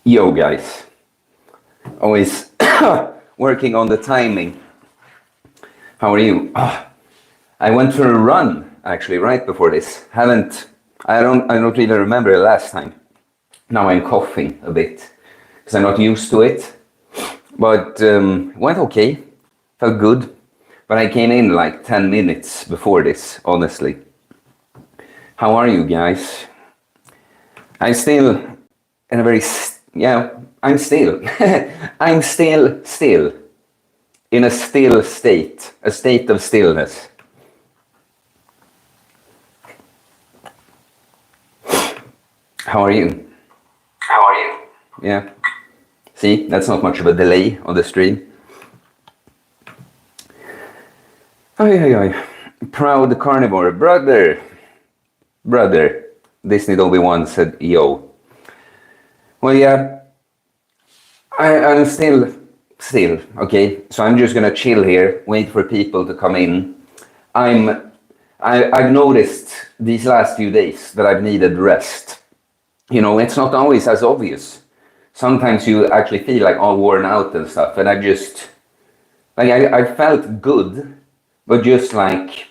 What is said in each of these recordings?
Yo guys, always working on the timing. How are you? I went for a run actually right before this. I don't really remember the last time. Now I'm coughing a bit because I'm not used to it. But went okay, felt good. But I came in like 10 minutes before this, honestly. How are you guys? I'm still in a very I'm still in a still state, a state of stillness. How are you? Yeah. See, that's not much of a delay on the stream. Proud carnivore, brother. Disney Obi-Wan said, yo. Well, yeah, I'm still, okay? So I'm just gonna chill here, wait for people to come in. I've noticed these last few days that I've needed rest. You know, it's not always as obvious. Sometimes you actually feel like all worn out and stuff, and I just, like, I felt good, but just like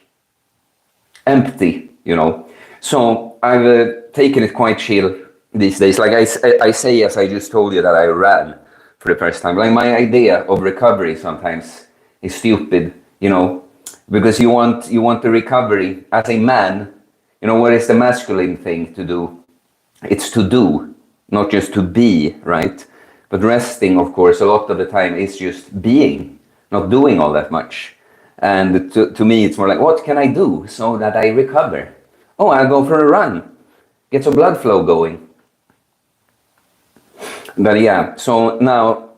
empty, you know? So I've taken it quite chill these days. Like I say, as I just told you, that I ran for the first time. Like my idea of recovery sometimes is stupid, you know, because you want the recovery as a man. You know, what is the masculine thing to do? It's to do, not just to be, right? But resting, of course, a lot of the time is just being, not doing all that much. And to me, it's more like, what can I do so that I recover? Oh, I'll go for a run, get some blood flow going. But yeah, so now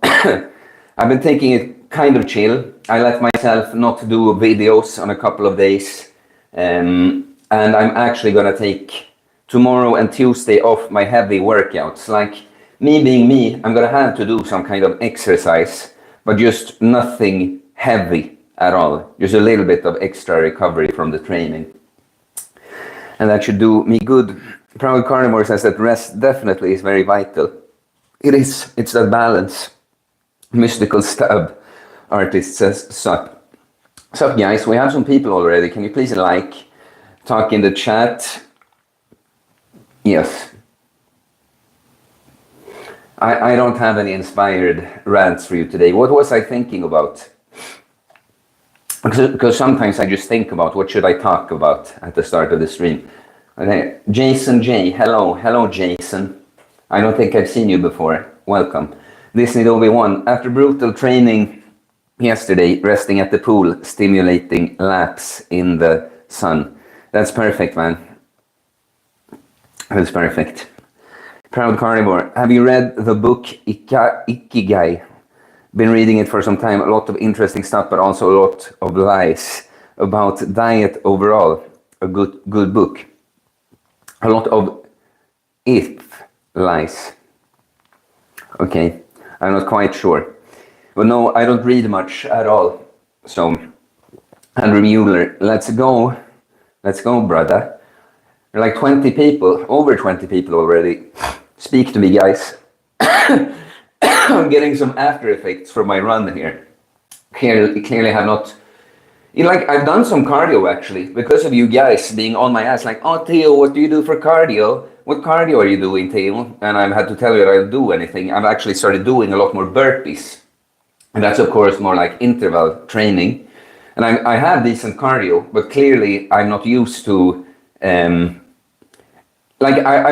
I've been taking it kind of chill. I let myself not do videos on a couple of days. And I'm actually gonna take tomorrow and Tuesday off my heavy workouts. Like, me being me, I'm gonna have to do some kind of exercise, but just nothing heavy at all. Just a little bit of extra recovery from the training. And that should do me good. Proud Carnivore says that rest definitely is very vital. It is. It's that balance. Mystical Stab artist says, sup. Sup guys, we have some people already. Can you please talk in the chat? Yes. I don't have any inspired rants for you today. What was I thinking about? Because sometimes I just think about what should I talk about at the start of the stream. Okay. Jason J, hello Jason. I don't think I've seen you before. Welcome. Disney Obi-Wan, after brutal training yesterday, resting at the pool, stimulating laps in the sun. That's perfect, man. That's perfect. Proud Carnivore, have you read the book Ikigai? Been reading it for some time. A lot of interesting stuff, but also a lot of lies about diet overall. A good book. A lot of lies. Okay, I'm not quite sure. But no, I don't read much at all. So, Andrew Mueller, let's go, brother. There are like 20 people, over 20 people already. Speak to me, guys. I'm getting some after effects from my run here. Clearly have not... You know, like, I've done some cardio actually, because of you guys being on my ass, like, oh, Theo, what do you do for cardio? What cardio are you doing, Theo? And I've had to tell you that I don't do anything. I've actually started doing a lot more burpees. And that's, of course, more like interval training. And I have decent cardio, but clearly I'm not used to... I'm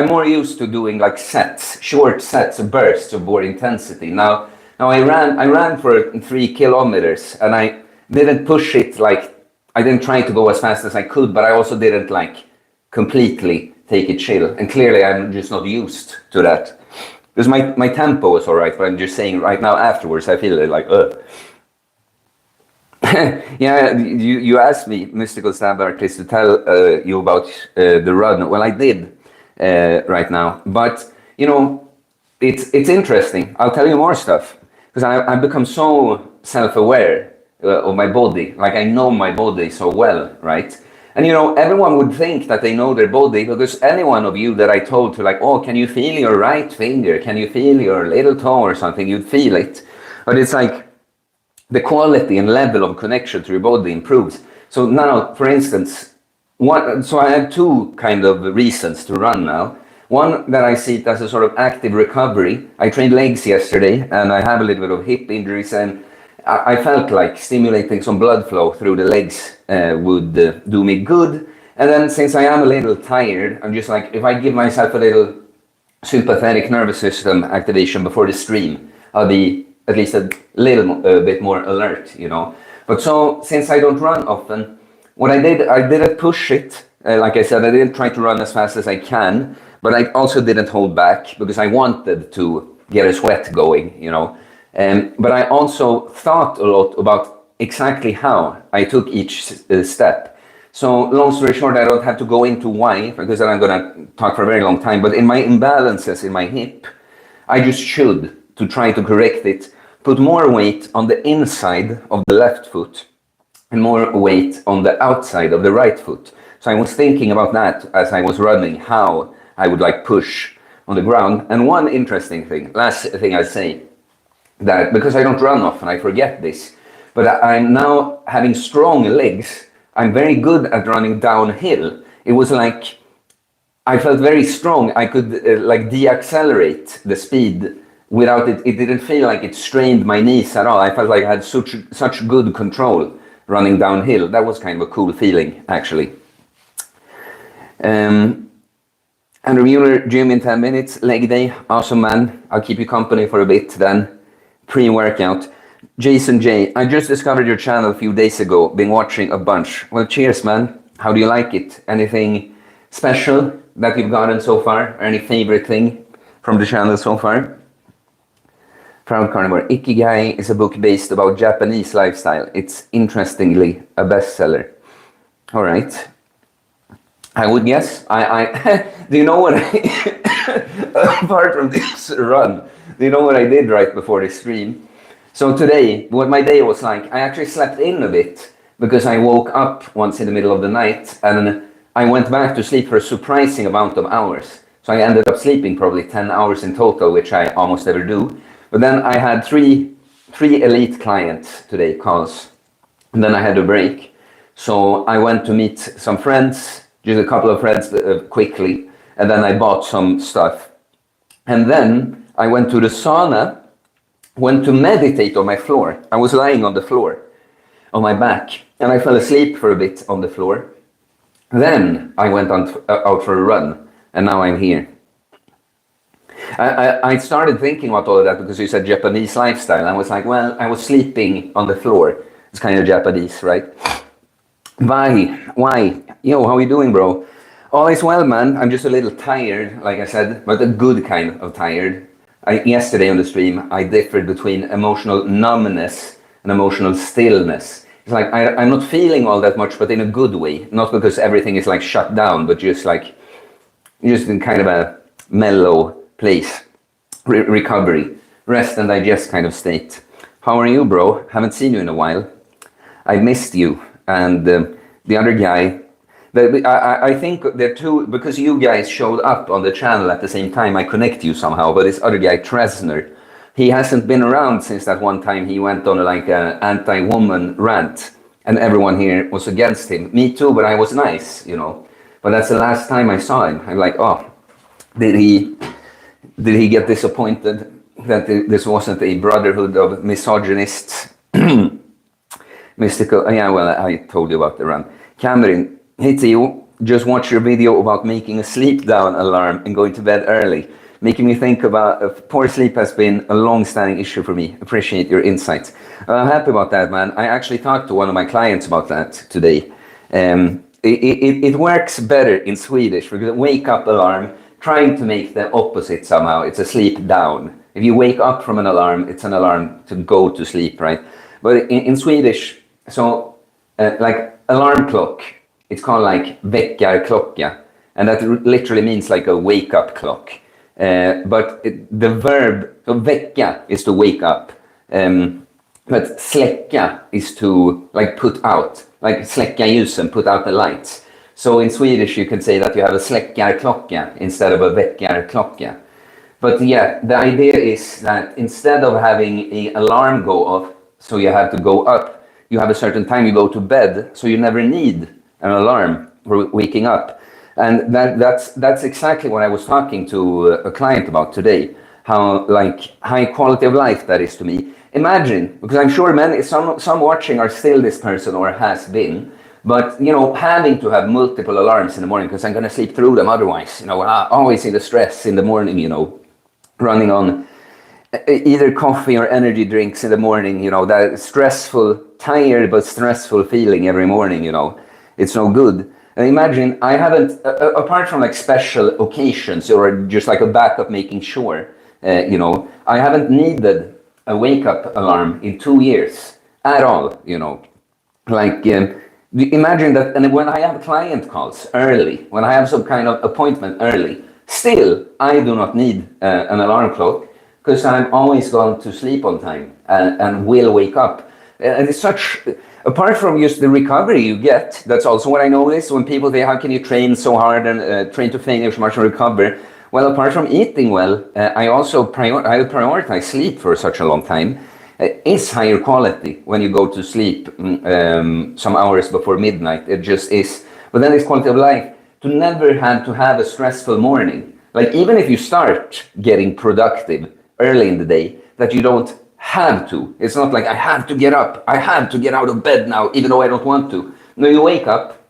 more used to doing like sets, short sets, bursts of more intensity. Now I ran for 3 kilometers, and I didn't push it, like, I didn't try to go as fast as I could, but I also didn't like completely take it chill. And clearly I'm just not used to that. Because my tempo is all right, but I'm just saying right now afterwards I feel like, Yeah, you asked me, Mystical Stab Artist, to tell you about the run. Well, I did right now, but you know, it's interesting. I'll tell you more stuff because I've become so self-aware of my body. Like, I know my body so well, right? And everyone would think that they know their body, because any one of you that I told to, like, oh, can you feel your right finger? Can you feel your little toe or something? You'd feel it. But it's like the quality and level of connection to your body improves. So now, for instance, so I have two kind of reasons to run now. One, that I see it as a sort of active recovery. I trained legs yesterday, and I have a little bit of hip injuries, and I felt like stimulating some blood flow through the legs would do me good. And then since I am a little tired, I'm just like, if I give myself a little sympathetic nervous system activation before the stream, I'll be at least a little bit more alert, But so, since I don't run often, what I didn't push it. Like I said, I didn't try to run as fast as I can, but I also didn't hold back because I wanted to get a sweat going, But I also thought a lot about exactly how I took each step. So long story short, I don't have to go into why, because then I'm going to talk for a very long time. But in my imbalances in my hip, I just should, to try to correct it, put more weight on the inside of the left foot and more weight on the outside of the right foot. So I was thinking about that as I was running, how I would like push on the ground. And one interesting thing, last thing I say, that because I don't run often, I forget this, but I'm now having strong legs. I'm very good at running downhill. It was like I felt very strong. I could like deaccelerate the speed without it. It didn't feel like it strained my knees at all. I felt like I had such good control running downhill. That was kind of a cool feeling, actually. Andrew Mueller, gym in 10 minutes, leg day, awesome man. I'll keep you company for a bit then. Pre-workout. Jason J, I just discovered your channel a few days ago, been watching a bunch. Well, cheers, man. How do you like it? Anything special that you've gotten so far? Or any favorite thing from the channel so far? Proud Carnivore, Ikigai is a book based about Japanese lifestyle. It's interestingly a bestseller. All right. I would guess. Do you know what apart from this run, do you know what I did right before the stream? So today, what my day was like, I actually slept in a bit because I woke up once in the middle of the night and I went back to sleep for a surprising amount of hours. So I ended up sleeping probably 10 hours in total, which I almost never do. But then I had three elite clients today, calls, and then I had a break. So I went to meet some friends, just a couple of friends quickly, and then I bought some stuff. And then I went to the sauna, went to meditate on my floor. I was lying on the floor, on my back, and I fell asleep for a bit on the floor. Then I went out for a run, and now I'm here. I started thinking about all of that because you said Japanese lifestyle. I was like, well, I was sleeping on the floor. It's kind of Japanese, right? Why? Yo, how are you doing, bro? All is well, man. I'm just a little tired, like I said, but a good kind of tired. Yesterday on the stream, I differed between emotional numbness and emotional stillness. It's like I'm not feeling all that much, but in a good way. Not because everything is like shut down, but just in kind of a mellow place. Recovery, rest and digest kind of state. How are you, bro? Haven't seen you in a while. I missed you. And the other guy, I think there are two, because you guys showed up on the channel at the same time, I connect you somehow, but this other guy, Tresner, he hasn't been around since that one time he went on like an anti-woman rant, and everyone here was against him. Me too, but I was nice, But that's the last time I saw him. I'm like, oh, did he get disappointed that this wasn't a brotherhood of misogynists? Mystical, yeah, well, I told you about the run. Cameron, hey Theo, just watched your video about making a sleep down alarm and going to bed early. Making me think about poor sleep has been a long-standing issue for me. Appreciate your insights. I'm happy about that, man. I actually talked to one of my clients about that today. It works better in Swedish because wake up alarm, trying to make the opposite somehow. It's a sleep down. If you wake up from an alarm, it's an alarm to go to sleep, right? But in Swedish, so like alarm clock, it's called like väckarklocka, and that literally means like a wake-up clock. But the verb, so väcka is to wake up, but släcka is to like put out, like släcka ljusen, put out the lights. So in Swedish you could say that you have a släckarklocka instead of a väckarklocka. But yeah, the idea is that instead of having an alarm go off, so you have to go up, you have a certain time you go to bed, so you never need an alarm for waking up. And that's exactly what I was talking to a client about today, how like high quality of life that is to me. Imagine, because I'm sure some watching are still this person or has been, but you know, having to have multiple alarms in the morning because I'm going to sleep through them otherwise, you know, always in the stress in the morning, you know, running on either coffee or energy drinks in the morning, you know, that stressful, tired but stressful feeling every morning, you know, it's no good. And imagine, I haven't, apart from like special occasions or just like a backup making sure, you know, I haven't needed a wake-up alarm in 2 years at all, you know. Like, imagine that, and when I have client calls early, when I have some kind of appointment early, still, I do not need an alarm clock because I'm always going to sleep on time and will wake up. And it's such, apart from just the recovery you get, that's also what I notice when people say, how can you train so hard and train to finish much and recover? Well, apart from eating well, I also prioritize sleep for such a long time. Is higher quality when you go to sleep some hours before midnight. It just is. But then it's quality of life to never have to have a stressful morning. Like even if you start getting productive early in the day, that you don't have to. It's not like I have to get up, I have to get out of bed now, even though I don't want to. No, you wake up,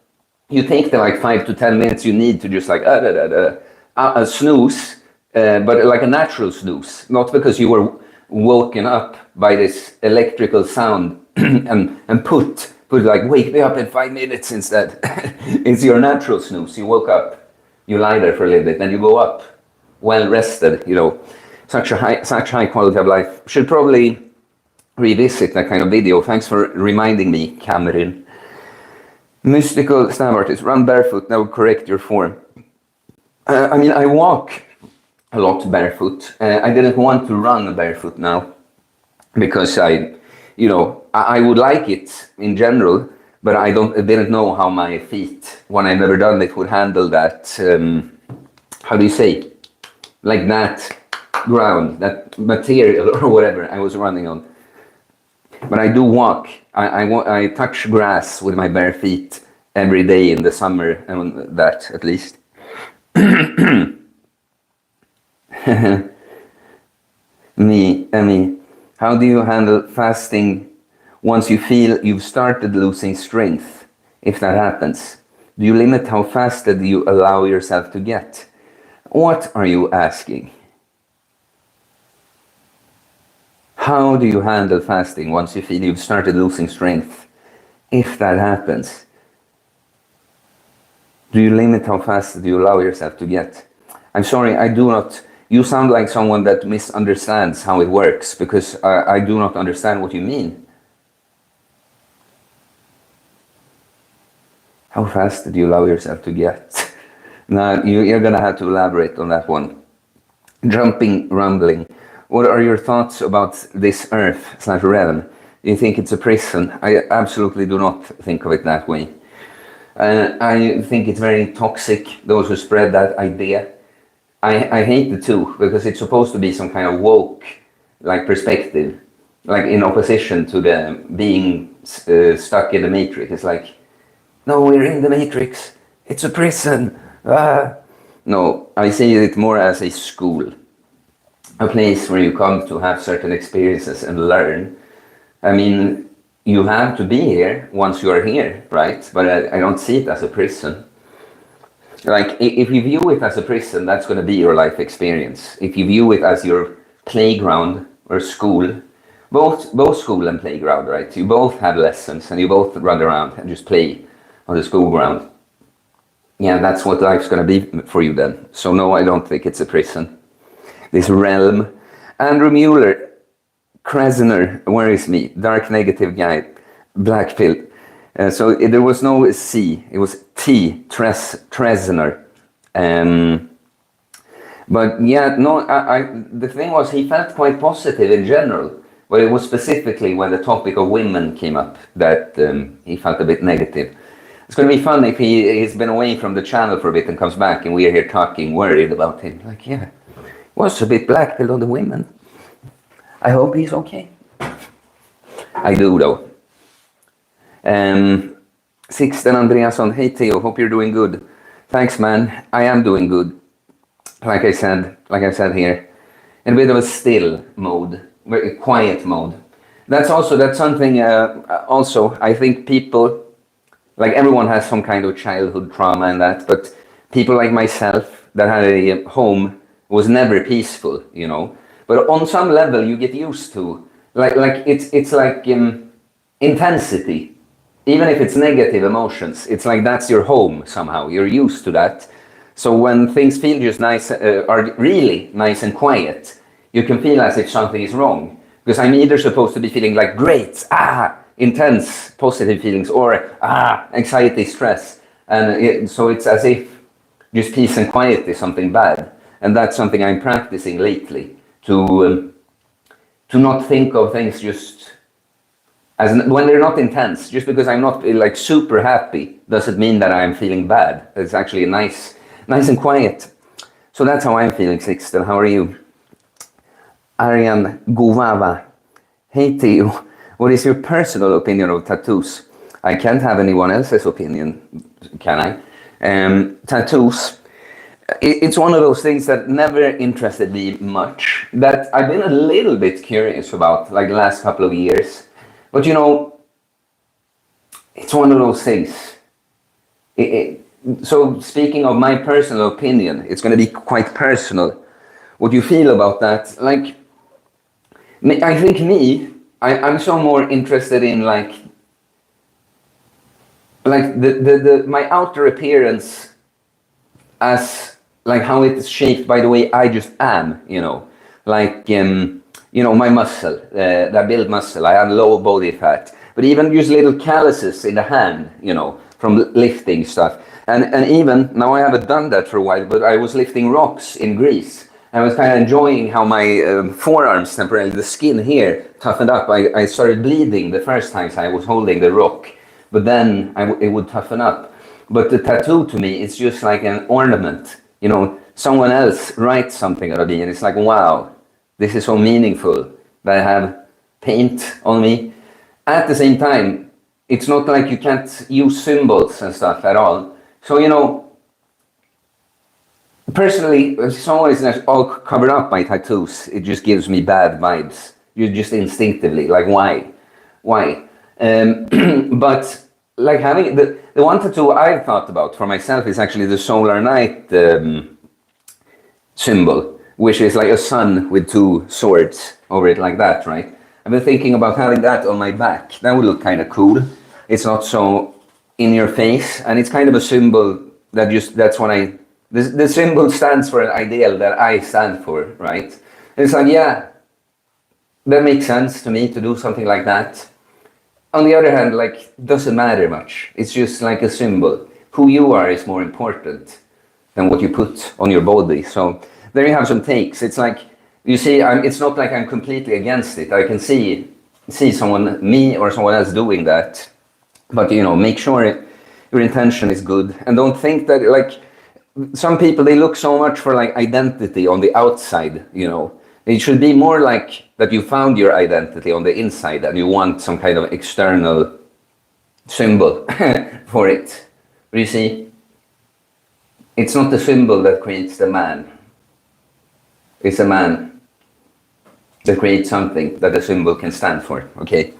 you take the like 5 to 10 minutes you need to just like a snooze, but like a natural snooze, not because you were woken up by this electrical sound and put like wake me up in 5 minutes instead. It's your natural snooze. You woke up, you lie there for a little bit, then you go up, well rested. You know, such high quality of life. Should probably revisit that kind of video. Thanks for reminding me, Cameron. Mystical stab artist, run barefoot. That will correct your form. I mean, I walk a lot barefoot. I didn't want to run barefoot now because I would like it in general, but I didn't know how my feet, when I've never done it, would handle that. How do you say? Like that ground, that material or whatever I was running on. But I do walk. I touch grass with my bare feet every day in the summer, and that at least. Emmy, how do you handle fasting once you feel you've started losing strength? If that happens, do you limit how fasted you allow yourself to get? What are you asking? How do you handle fasting once you feel you've started losing strength? If that happens, do you limit how fasted you allow yourself to get? I'm sorry, I do not. You sound like someone that misunderstands how it works, because I do not understand what you mean. How fast did you allow yourself to get? Now, you're going to have to elaborate on that one. Jumping, rumbling. What are your thoughts about this earth/realm? Do you think it's a prison? I absolutely do not think of it that way. I think it's very toxic, those who spread that idea. I hate the two, because it's supposed to be some kind of woke like perspective, like in opposition to the being stuck in the matrix. It's like, no, we're in the matrix, it's a prison. No, I see it more as a school, a place where you come to have certain experiences and learn. I mean, you have to be here once you are here, right? But I don't see it as a prison. Like, if you view it as a prison, that's going to be your life experience. If you view it as your playground or school, both school and playground, right? You both have lessons and you both run around and just play on the school ground. Yeah, that's what life's going to be for you then. So no, I don't think it's a prison. This realm. Andrew Mueller, Krasner, where is me? Dark negative guy, black pill. So there was no C, it was T, Tresner. But yeah, no, the thing was, he felt quite positive in general, but it was specifically when the topic of women came up that he felt a bit negative. It's going to be fun if he's been away from the channel for a bit and comes back and we're here talking, worried about him. Like, yeah, was a bit black below the women. I hope he's okay. I do though. Sixten Andreasson, hey Theo, hope you're doing good. Thanks, man. I am doing good. Like I said here, in a bit of a still mode, very quiet mode. That's something. Also, I think people, like everyone has some kind of childhood trauma and that, but people like myself that had a home was never peaceful, you know. But on some level, you get used to like it's like intensity. Even if it's negative emotions, it's like that's your home somehow. You're used to that. So when things feel just nice, are really nice and quiet, you can feel as if something is wrong. Because I'm either supposed to be feeling like great, intense, positive feelings, or anxiety, stress. And so it's as if just peace and quiet is something bad. And that's something I'm practicing lately, to not think of things just as when they're not intense. Just because I'm not like super happy doesn't mean that I'm feeling bad. It's actually nice and quiet. So that's how I'm feeling, Sixten. How are you? Aryan Guvava. Hey Theo, what is your personal opinion of tattoos? I can't have anyone else's opinion, can I? Tattoos. It's one of those things that never interested me much, that I've been a little bit curious about like the last couple of years. But you know, it's one of those things. So speaking of my personal opinion, it's going to be quite personal. What you feel about that? Like, I think I'm so more interested in like my outer appearance as like how it is shaped by the way I just am, you know, like you know, my muscle, that build muscle. I have low body fat, but even just little calluses in the hand, you know, from lifting stuff. And even now I haven't done that for a while, but I was lifting rocks in Greece. I was kind of enjoying how my forearms temporarily, the skin here toughened up. I started bleeding the first times I was holding the rock, but then it would toughen up. But the tattoo to me, it's just like an ornament. You know, someone else writes something on me and it's like, wow, this is so meaningful that I have paint on me. At the same time, it's not like you can't use symbols and stuff at all. So, you know, personally, if someone is all covered up by tattoos, it just gives me bad vibes. You just instinctively, like, why? But like having the one tattoo I've thought about for myself is actually the Solar Knight symbol, which is like a sun with two swords over it like that, right? I've been thinking about having that on my back. That would look kind of cool. It's not so in your face, and it's kind of a symbol that that's what the symbol stands for an ideal that I stand for, right? And it's like, yeah, that makes sense to me to do something like that. On the other hand, like, doesn't matter much. It's just like a symbol. Who you are is more important than what you put on your body. So there you have some takes. It's like, you see, it's not like I'm completely against it. I can see someone, me or someone else doing that. But, you know, make sure your intention is good. And don't think that, like, some people, they look so much for, like, identity on the outside, you know. It should be more like that you found your identity on the inside and you want some kind of external symbol for it. But you see, it's not the symbol that creates the man. It's a man that creates something that the symbol can stand for, okay?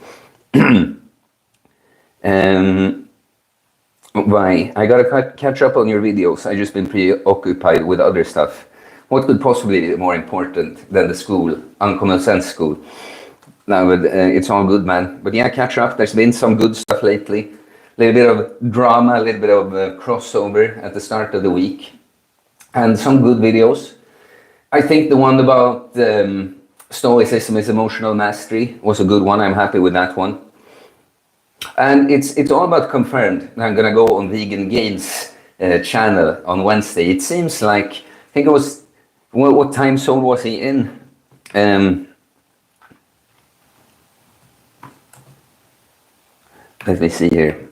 Why? I gotta catch up on your videos. I've just been preoccupied with other stuff. What could possibly be more important than the school, Uncommon Sense School? No, but it's all good, man. But yeah, catch up. There's been some good stuff lately. A little bit of drama, a little bit of crossover at the start of the week. And some good videos. I think the one about Stoicism is emotional mastery was a good one. I'm happy with that one. And it's all about confirmed. I'm gonna go on Vegan Gains channel on Wednesday. It seems like, I think it was, what time zone was he in? Let me see here.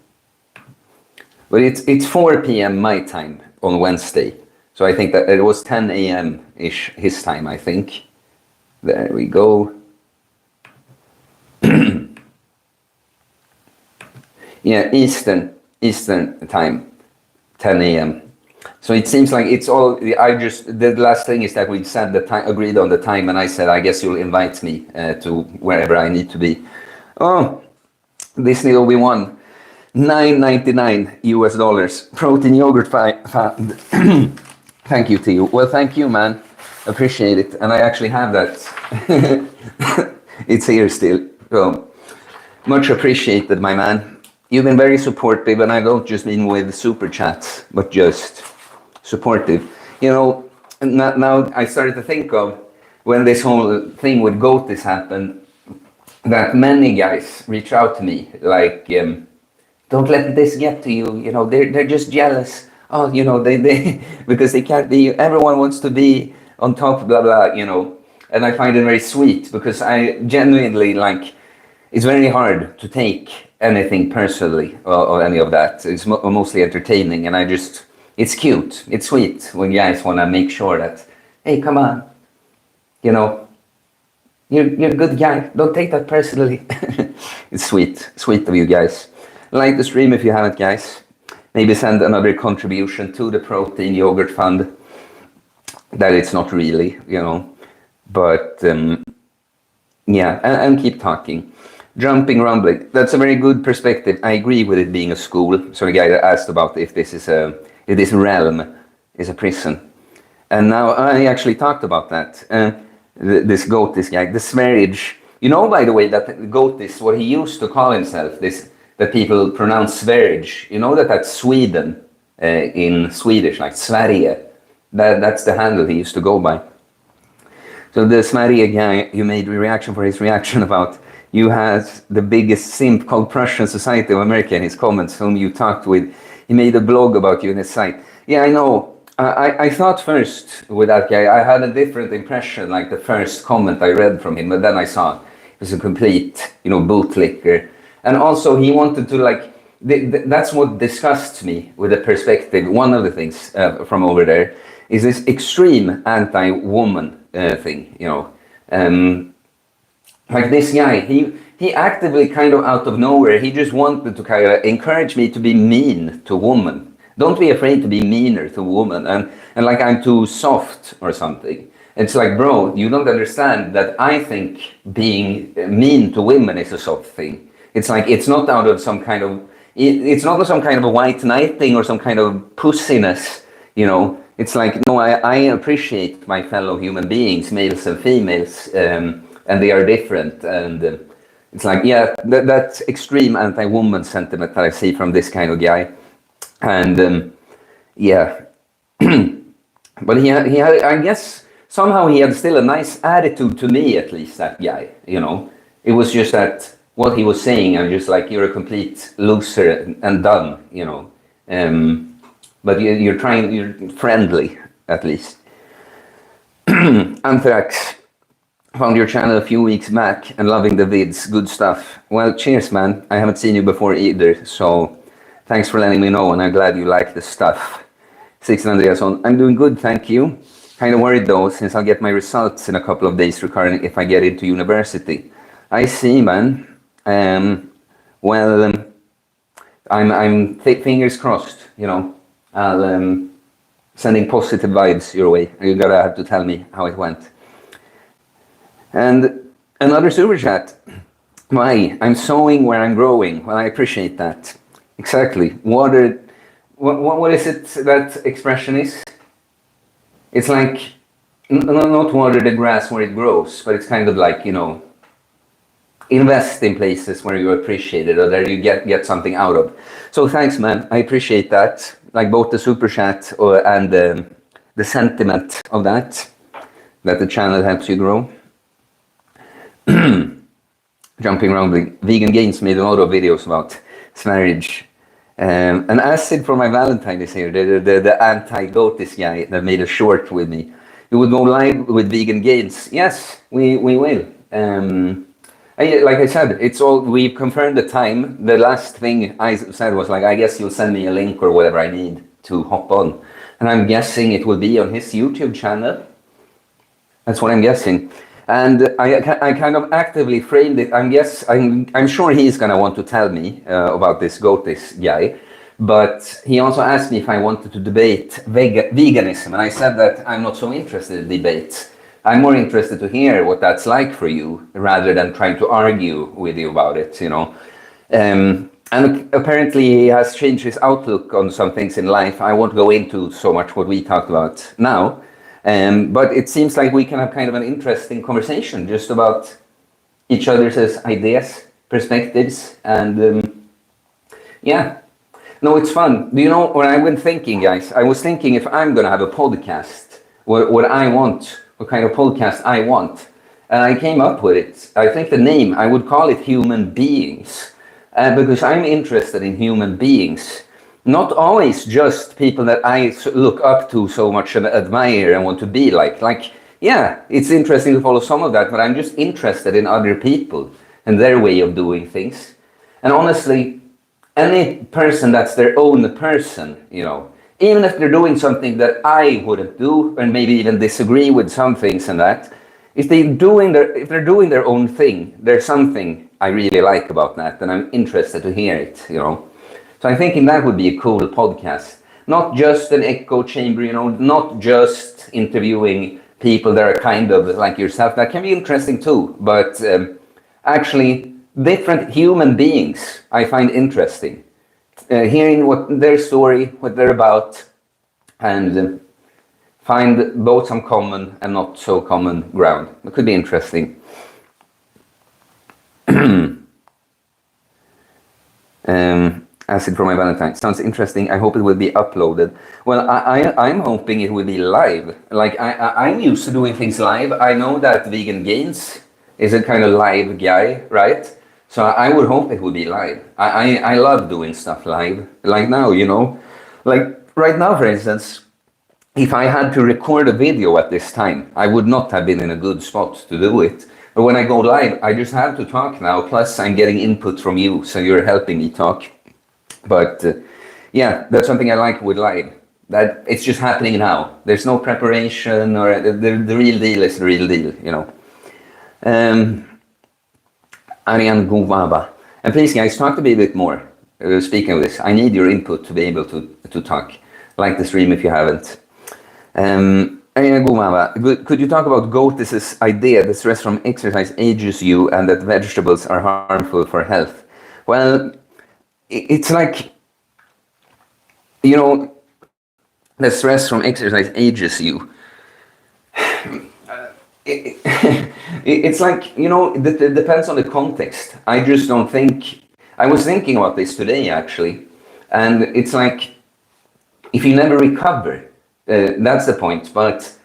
But it's 4 p.m. my time on Wednesday. So I think that it was 10 a.m.-ish his time, I think. There we go. Yeah, Eastern time, 10 a.m. So it seems like it's all, the last thing is that we said the time, agreed on the time, and I said, I guess you'll invite me to wherever I need to be. Oh, Disney Obi-Wan, $9.99 US, protein yogurt fund. Thank you to you. Well, thank you, man. Appreciate it. And I actually have that. It's here still. So much appreciated, my man. You've been very supportive, and I don't just mean with super chats, but just supportive. You know, now I started to think of when this whole thing with GOATs happened, that many guys reach out to me like, don't let this get to you. You know, they're just jealous. Oh, you know, they because they can't be. Everyone wants to be on top, blah blah. You know, and I find it very sweet because I genuinely like. It's very hard to take anything personally or any of that. It's mostly entertaining, and it's cute, it's sweet when guys want to make sure that, hey, come on, you know, you're a good guy. Don't take that personally. It's sweet of you guys. Like the stream if you haven't, guys. Maybe send another contribution to the protein yogurt fund. That it's not really, you know, but yeah, and keep talking. Jumping, rumbling. That's a very good perspective. I agree with it being a school. So the guy that asked about if this realm is a prison, and now I actually talked about that. This guy, the Sverige. You know, by the way, that goat is what he used to call himself. This that people pronounce Sverige. You know that's Sweden in Swedish, like Sverige. That's the handle he used to go by. So the Sverige guy, you made a reaction for his reaction about. You had the biggest simp called Prussian Society of America in his comments, whom you talked with. He made a blog about you in his site. Yeah, I know. I thought first with that guy, I had a different impression, like the first comment I read from him, but then I saw it was a complete, you know, bootlicker. And also he wanted to like, that's what disgusts me with the perspective. One of the things from over there is this extreme anti-woman thing, you know. Like this guy, he actively kind of out of nowhere, he just wanted to kind of encourage me to be mean to women. Don't be afraid to be meaner to women and like I'm too soft or something. It's like, bro, you don't understand that I think being mean to women is a soft thing. It's like, it's not out of some kind of, it's not some kind of a white knight thing or some kind of pussiness, you know. It's like, no, I appreciate my fellow human beings, males and females, and they are different, and it's like, yeah, that extreme anti-woman sentiment that I see from this kind of guy, and yeah, but he had, I guess, somehow he had still a nice attitude to me, at least, that guy, you know. It was just that what he was saying, I'm just like, you're a complete loser and dumb, you know, but you're friendly, at least. Anthrax. Found your channel a few weeks back and loving the vids. Good stuff. Well, cheers, man. I haven't seen you before either, so thanks for letting me know, and I'm glad you like the stuff. 16 Andreasson. I'm doing good, thank you. Kind of worried though, since I'll get my results in a couple of days regarding if I get into university. I see, man. Well, I'm fingers crossed, you know. I'll sending positive vibes your way. You're gonna have to tell me how it went. And another super chat. Why? I'm sowing where I'm growing. Well, I appreciate that. Exactly. Water. What is it that expression is? It's like, not water the grass where it grows, but it's kind of like, you know, invest in places where you appreciate it or that you get something out of. So thanks, man. I appreciate that. Like both the super chat and the sentiment of that the channel helps you grow. Jumping around, Vegan Gains made a lot of videos about Sverige. An acid for my Valentine is here, the anti-goatist guy that made a short with me. You would go live with Vegan Gains. Yes, we will. Like I said, it's all, we've confirmed the time. The last thing I said was like, I guess you'll send me a link or whatever I need to hop on. And I'm guessing it will be on his YouTube channel. That's what I'm guessing. And I kind of actively framed it. I'm sure he's gonna want to tell me about this Gotis guy. But he also asked me if I wanted to debate veganism. And I said that I'm not so interested in debates. I'm more interested to hear what that's like for you rather than trying to argue with you about it, you know. And apparently he has changed his outlook on some things in life. I won't go into so much what we talked about now, but it seems like we can have kind of an interesting conversation just about each other's ideas, perspectives, and yeah. No, it's fun. Do you know what I've been thinking, guys? I was thinking if I'm going to have a podcast, what I want, what kind of podcast I want. And I came up with it. I think the name, I would call it Human Beings. Because I'm interested in human beings. Not always just people that I look up to so much and admire and want to be like. Like, yeah, it's interesting to follow some of that, but I'm just interested in other people and their way of doing things. And honestly, any person that's their own person, you know, even if they're doing something that I wouldn't do, and maybe even disagree with some things and that, if they're doing their own thing, there's something I really like about that, and I'm interested to hear it, you know. So I'm thinking that would be a cool podcast. Not just an echo chamber, you know, not just interviewing people that are kind of like yourself. That can be interesting too, but actually different human beings I find interesting. Hearing what their story, what they're about, and find both some common and not so common ground. It could be interesting. Acid for my Valentine. Sounds interesting. I hope it will be uploaded. Well, I'm hoping it will be live. Like, I'm used to doing things live. I know that Vegan Gains is a kind of live guy, right? So I would hope it would be live. I love doing stuff live. Like now, you know. Like right now, for instance, if I had to record a video at this time, I would not have been in a good spot to do it. But when I go live, I just have to talk now. Plus, I'm getting input from you, so you're helping me talk. But yeah, that's something I like with live. That it's just happening now. There's no preparation, or the real deal is the real deal, you know. Ariane Guvaba. And please, guys, talk to me a bit more. Speaking of this, I need your input to be able to talk. Like the stream if you haven't. Ariane Guvaba, could you talk about Gotis's idea that stress from exercise ages you and that vegetables are harmful for health? Well, it's like, you know, the stress from exercise ages you. It's like, you know, it depends on the context. I just don't think, I was thinking about this today actually, and it's like, if you never recover, that's the point. But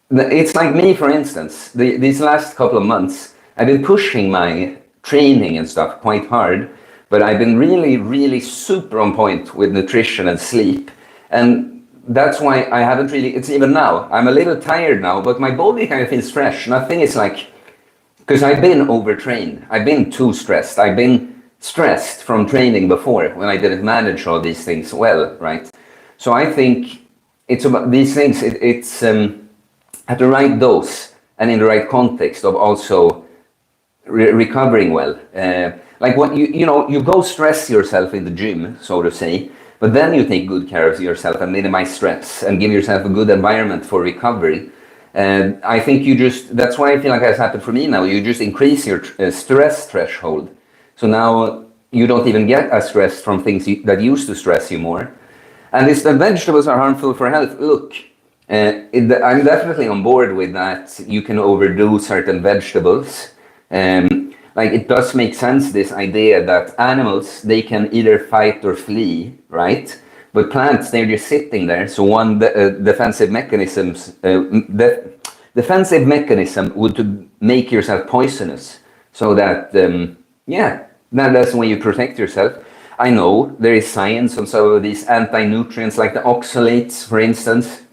it's like me, for instance, these last couple of months, I've been pushing my training and stuff quite hard, but I've been really, really super on point with nutrition and sleep. And that's why I haven't really, it's even now, I'm a little tired now, but my body kind of feels fresh. Nothing is like, because I've been overtrained. I've been too stressed. I've been stressed from training before when I didn't manage all these things well, right? So I think it's about these things, it's at the right dose and in the right context of also recovering well. Like what you know, you go stress yourself in the gym, so to say, but then you take good care of yourself and minimize stress and give yourself a good environment for recovery. And I think you just, that's why I feel like has happened for me now. You just increase your stress threshold. So now you don't even get as stressed from things that used to stress you more. And it's that vegetables are harmful for health. Look, I'm definitely on board with that. You can overdo certain vegetables. Like it does make sense, this idea that animals, they can either fight or flee, right? But plants, they're just sitting there. So one defensive mechanism would to make yourself poisonous. So that, yeah, that's the way you protect yourself. I know there is science on some of these anti-nutrients, like the oxalates, for instance,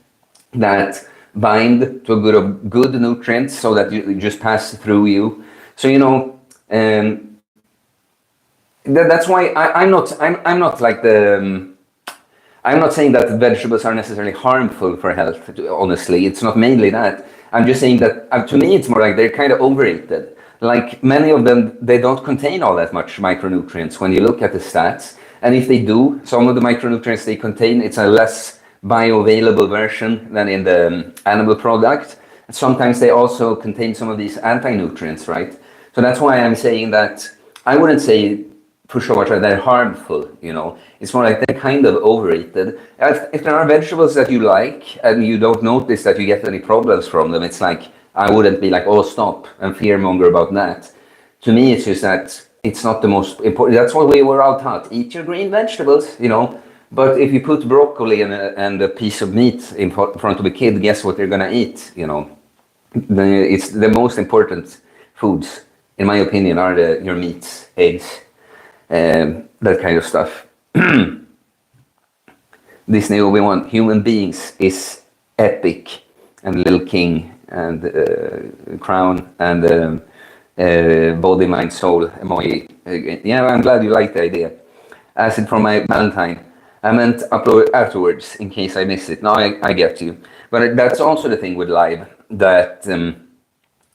that bind to a good nutrients so that you just pass through you. So, you know, That's why I'm not like I'm not saying that vegetables are necessarily harmful for health. Honestly, it's not mainly that. I'm just saying that to me, it's more like they're kind of overrated. Like many of them, they don't contain all that much micronutrients when you look at the stats. And if they do, some of the micronutrients they contain, it's a less bioavailable version than in the animal product. Sometimes they also contain some of these anti-nutrients, right? So that's why I'm saying that I wouldn't say for so much that they're harmful, you know. It's more like they're kind of overrated. If there are vegetables that you like and you don't notice that you get any problems from them, it's like, I wouldn't be like, oh, stop, and fearmonger about that. To me, it's just that it's not the most important. That's what we were all taught. Eat your green vegetables, you know. But if you put broccoli and a piece of meat in front of a kid, guess what they're going to eat, you know. It's the most important foods, in my opinion, are your meats, eggs, that kind of stuff. Disney Obi-Wan, human beings is epic, and Little King, and Crown, and body, mind, soul emoji. Yeah, I'm glad you like the idea. Acid from my Valentine. I meant upload afterwards in case I missed it. No, I get you. But that's also the thing with live, that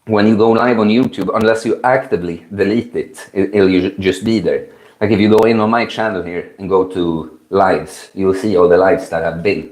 when you go live on YouTube, unless you actively delete it, it'll just be there. Like if you go in on my channel here and go to lives, you'll see all the lives that have been.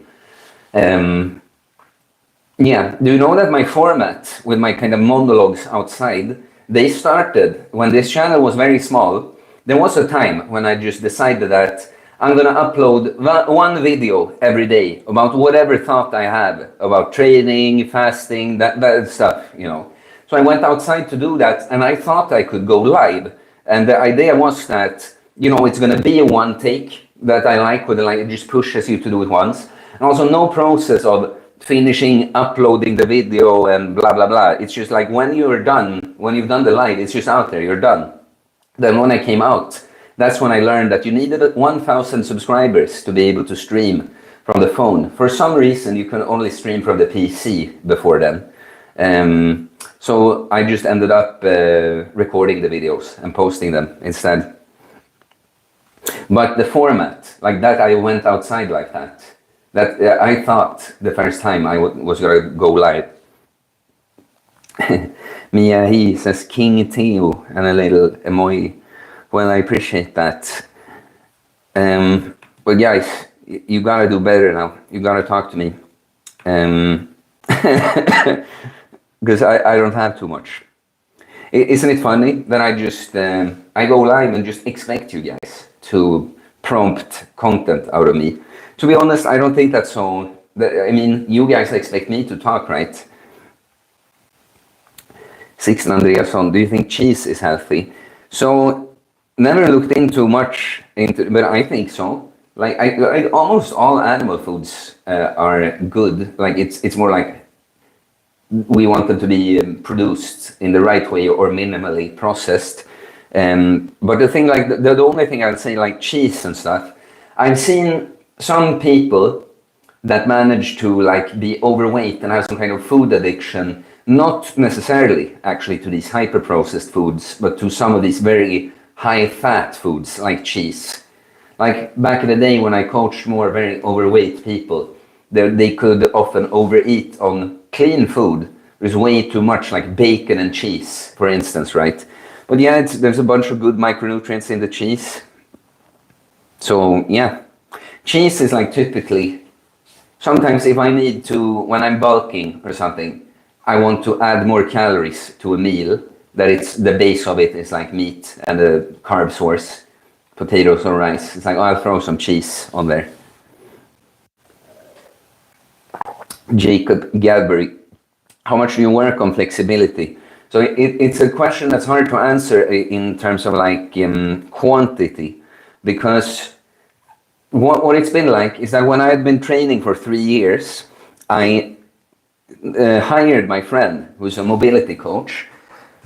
Yeah, do you know that my format with my kind of monologues outside, they started when this channel was very small. There was a time when I just decided that I'm gonna upload one video every day about whatever thought I have about training, fasting, that stuff, you know. So I went outside to do that, and I thought I could go live. And the idea was that, you know, it's gonna be a one take that I like, where it just pushes you to do it once. And also no process of finishing uploading the video and blah, blah, blah. It's just like when you're done, when you've done the live, it's just out there, you're done. Then when I came out, that's when I learned that you needed 1,000 subscribers to be able to stream from the phone. For some reason, you can only stream from the PC before then. So I just ended up recording the videos and posting them instead. But the format, like that, I went outside like that. That I thought the first time I was gonna go live. Mia, he says King Theo and a little emoji. Well, I appreciate that. But guys, you gotta do better now. You gotta talk to me. Because I don't have too much. Isn't it funny that I just I go live and just expect you guys to prompt content out of me? To be honest, I don't think that's so. I mean, you guys expect me to talk, right? Sixten Andreasson, do you think cheese is healthy? So, never looked into much into, but I think so. Like, I almost all animal foods are good. Like, it's more like we want them to be produced in the right way or minimally processed. But the thing, like, the only thing I'd say, like cheese and stuff, I've seen some people that manage to like be overweight and have some kind of food addiction, not necessarily actually to these hyper processed foods, but to some of these very high fat foods like cheese. Like back in the day when I coached more very overweight people, they could often overeat on clean food. There's way too much, like bacon and cheese, for instance, right? But yeah, there's a bunch of good micronutrients in the cheese. So yeah. Cheese is like typically, sometimes if I need to, when I'm bulking or something, I want to add more calories to a meal, that it's the base of it is like meat and a carb source, potatoes or rice. It's like, oh, I'll throw some cheese on there. Jacob Galbury, how much do you work on flexibility? So it's a question that's hard to answer in terms of like quantity, because what it's been like is that when I had been training for 3 years, I hired my friend, who's a mobility coach,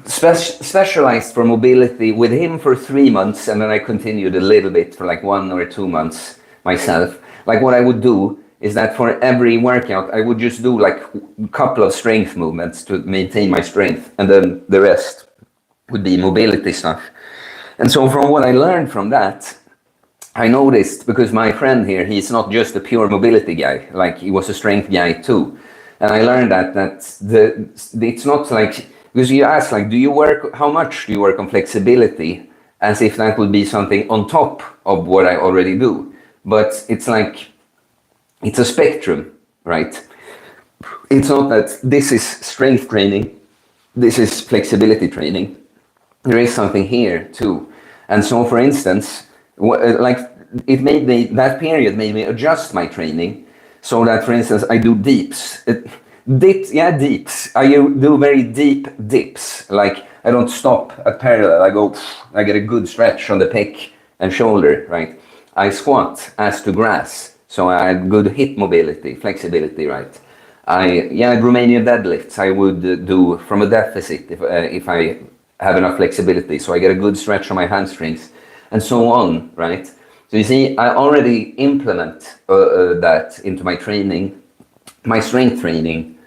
specialized for mobility with him for 3 months, and then I continued a little bit for like 1 or 2 months myself. Like what I would do is that for every workout, I would just do like a couple of strength movements to maintain my strength, and then the rest would be mobility stuff. And so from what I learned from that, I noticed, because my friend here, he's not just a pure mobility guy, like he was a strength guy too. And I learned that it's not like, because you ask, like, do you work, how much do you work on flexibility, as if that would be something on top of what I already do. But it's like, it's a spectrum, right? It's not that this is strength training, this is flexibility training. There is something here too. And so, for instance, like it made me, that period made me adjust my training so that, for instance, I do deeps. Deeps. I do very deep dips. Like I don't stop at parallel. I go, I get a good stretch on the pec and shoulder, right? I squat as to grass. So I had good hip mobility, flexibility, right? Romanian deadlifts I would do from a deficit if I have enough flexibility, so I get a good stretch on my hamstrings, and so on, right? So you see, I already implement that into my training, my strength training.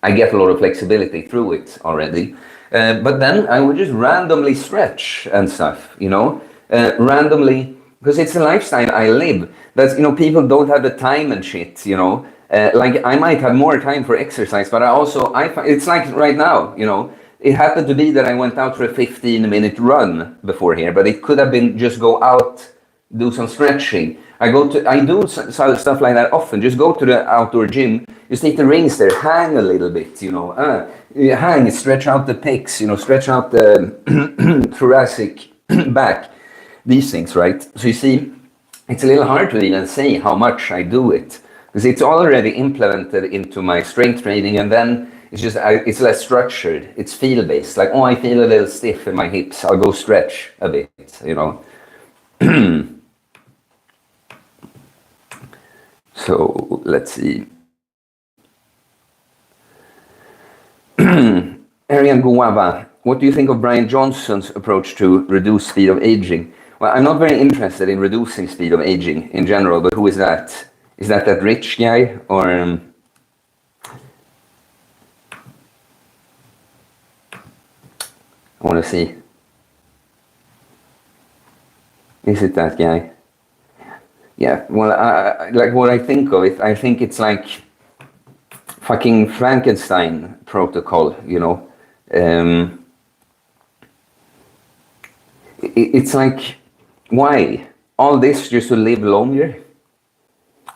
I get a lot of flexibility through it already, but then I would just randomly stretch and stuff, you know, randomly, because it's a lifestyle I live. That's, you know, people don't have the time and shit, you know. Like I might have more time for exercise, but it's like right now, you know. It happened to be that I went out for a 15-minute run before here, but it could have been just go out, do some stretching. I do stuff like that often. Just go to the outdoor gym, just take the rings there, hang a little bit, you know, hang, stretch out the pecs, you know, stretch out the thoracic back, these things, right? So you see, it's a little hard to even say how much I do it, because it's already implemented into my strength training, and then it's just, it's less structured. It's feel-based. Like, oh, I feel a little stiff in my hips. I'll go stretch a bit, you know. So, let's see. Arian Guava, what do you think of Brian Johnson's approach to reduce speed of aging? Well, I'm not very interested in reducing speed of aging in general, but who is that? Is that rich guy, or... I want to see. Is it that guy? Yeah, well, like what I think of it, I think it's like fucking Frankenstein protocol, you know. It's like, why? All this just to live longer?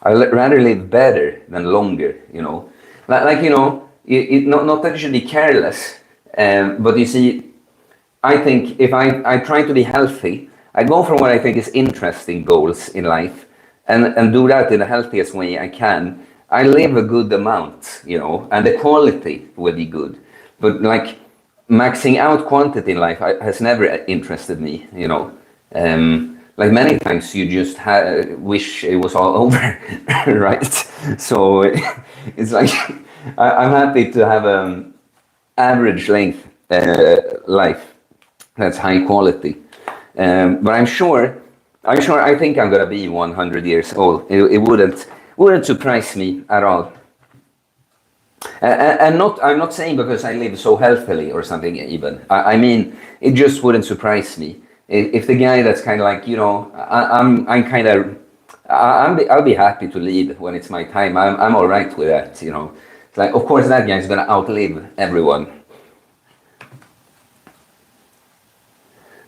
I'd rather live better than longer, you know. Like you know, not that you should be careless, but you see, I think if I try to be healthy, I go for what I think is interesting goals in life, and do that in the healthiest way I can. I live a good amount, you know, and the quality will be good. But like maxing out quantity in life has never interested me, you know. Like many times you just wish it was all over, right? So it's like I'm happy to have average length life that's high quality, but I think I'm gonna be 100 years old. It wouldn't surprise me at all. And I'm not saying because I live so healthily or something even. I mean, it just wouldn't surprise me if the guy that's kind of like, you know, I'll be happy to leave when it's my time. I'm all right with that, you know. It's like, of course, that guy's gonna outlive everyone.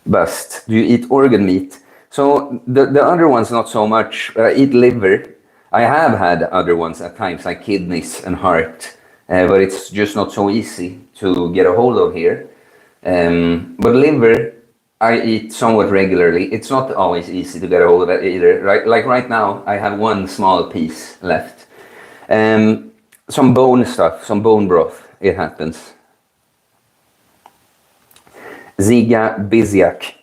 Bust. Do you eat organ meat? So the other ones not so much. I eat liver. I have had other ones at times, like kidneys and heart, but it's just not so easy to get a hold of here. But liver, I eat somewhat regularly. It's not always easy to get a hold of it either. Right? Like right now, I have one small piece left. Some bone stuff, some bone broth. It happens. Ziga Biziak.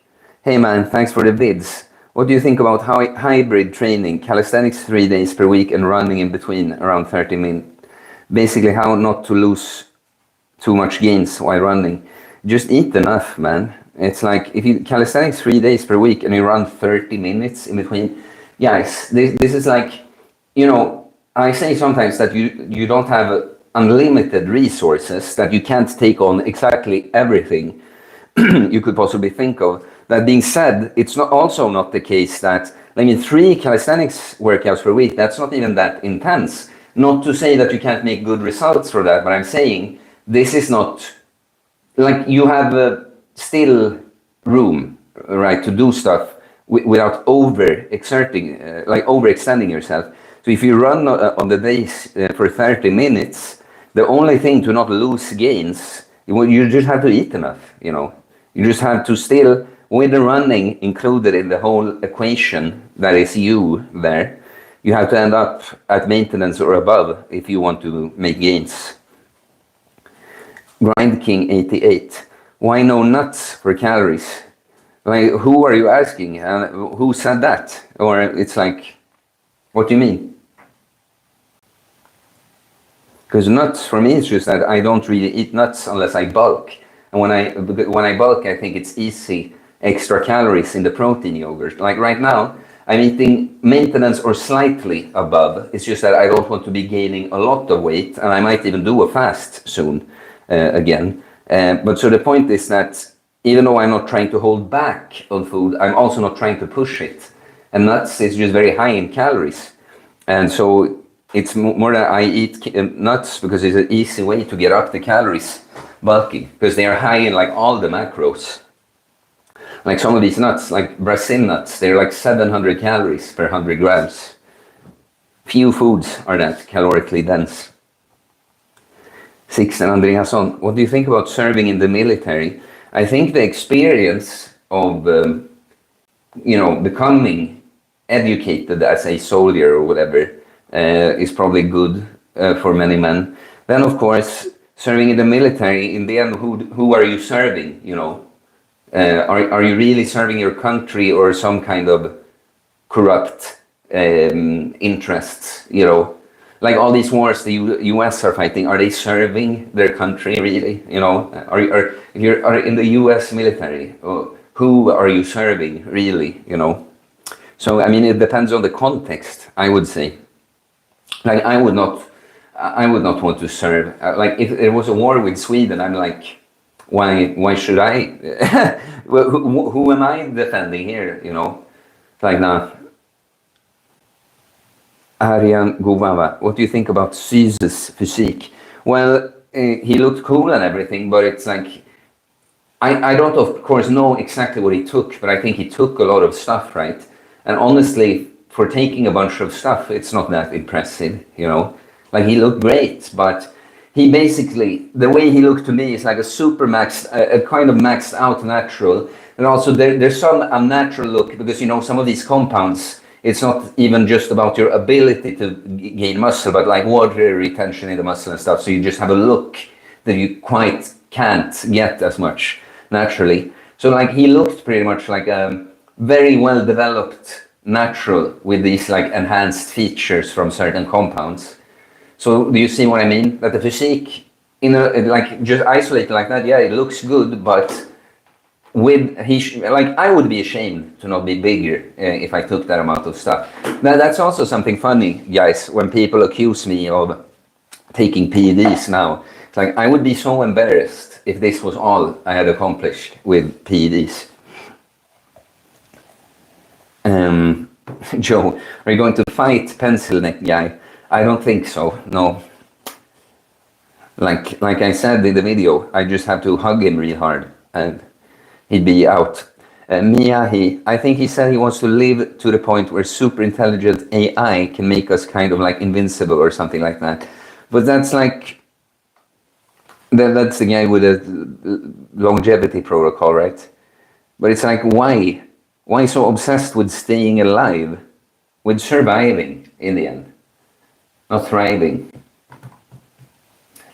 Hey man, thanks for the vids. What do you think about hybrid training, calisthenics 3 days per week and running in between around 30 minutes? Basically how not to lose too much gains while running. Just eat enough, man. It's like if you calisthenics 3 days per week and you run 30 minutes in between. Guys, this is like, you know, I say sometimes that you don't have unlimited resources, that you can't take on exactly everything. you could possibly think of. That being said, it's not also not the case that, I mean, 3 calisthenics workouts per week, that's not even that intense. Not to say that you can't make good results for that, but I'm saying this is not, like, you have still room, right, to do stuff without overextending yourself. So if you run on the days for 30 minutes, the only thing to not lose gains, you just have to eat enough, you know. You just have to still, with the running included in the whole equation that is you there, you have to end up at maintenance or above if you want to make gains. Grind King 88. Why no nuts for calories? Like, who are you asking? And who said that? Or it's like, what do you mean? Because nuts, for me, it's just that I don't really eat nuts unless I bulk. And when I bulk, I think it's easy extra calories in the protein yogurt. Like right now, I'm eating maintenance or slightly above. It's just that I don't want to be gaining a lot of weight, and I might even do a fast soon again. But so the point is that even though I'm not trying to hold back on food, I'm also not trying to push it. And nuts is just very high in calories. And so it's more that I eat nuts because it's an easy way to get up the calories bulking, because they are high in like all the macros. Like some of these nuts, like Brazil nuts, they're like 700 calories per 100 grams. Few foods are that calorically dense. Sixten Andreasson, what do you think about serving in the military? I think the experience of, becoming educated as a soldier or whatever is probably good for many men. Then, of course, serving in the military, in the end, who are you serving, you know? Are you really serving your country or some kind of corrupt interests, you know? Like all these wars the US are fighting, are they serving their country really? You know, if you're in the US military, who are you serving really, you know? So, I mean, it depends on the context, I would say. Like, I would not want to serve. Like, if there was a war with Sweden, I'm like, why should I? who am I defending here, you know? Like, nah. Arian Govava, what do you think about Caesar's physique? Well, he looked cool and everything, but it's like, I don't of course know exactly what he took, but I think he took a lot of stuff, right? And honestly, for taking a bunch of stuff, it's not that impressive, you know? Like, he looked great, but he basically, the way he looked to me is like a super maxed, a kind of maxed out natural. And also there's some unnatural look, because, you know, some of these compounds, it's not even just about your ability to gain muscle, but like water retention in the muscle and stuff. So you just have a look that you quite can't get as much naturally. So like, he looked pretty much like a very well developed natural with these like enhanced features from certain compounds. So do you see what I mean? That the physique, in a, like, just isolated like that, yeah, it looks good, but with like, I would be ashamed to not be bigger if I took that amount of stuff. Now that's also something funny, guys, when people accuse me of taking PEDs now. It's like, I would be so embarrassed if this was all I had accomplished with PEDs. Joe, are you going to fight pencil neck guy? I don't think so, no. Like I said in the video, I just have to hug him real hard and he'd be out. Miyahi, I think he said he wants to live to the point where super intelligent AI can make us kind of like invincible or something like that. But that's like, that's the guy with the longevity protocol, right? But it's like, why? Why so obsessed with staying alive? With surviving in the end, not thriving.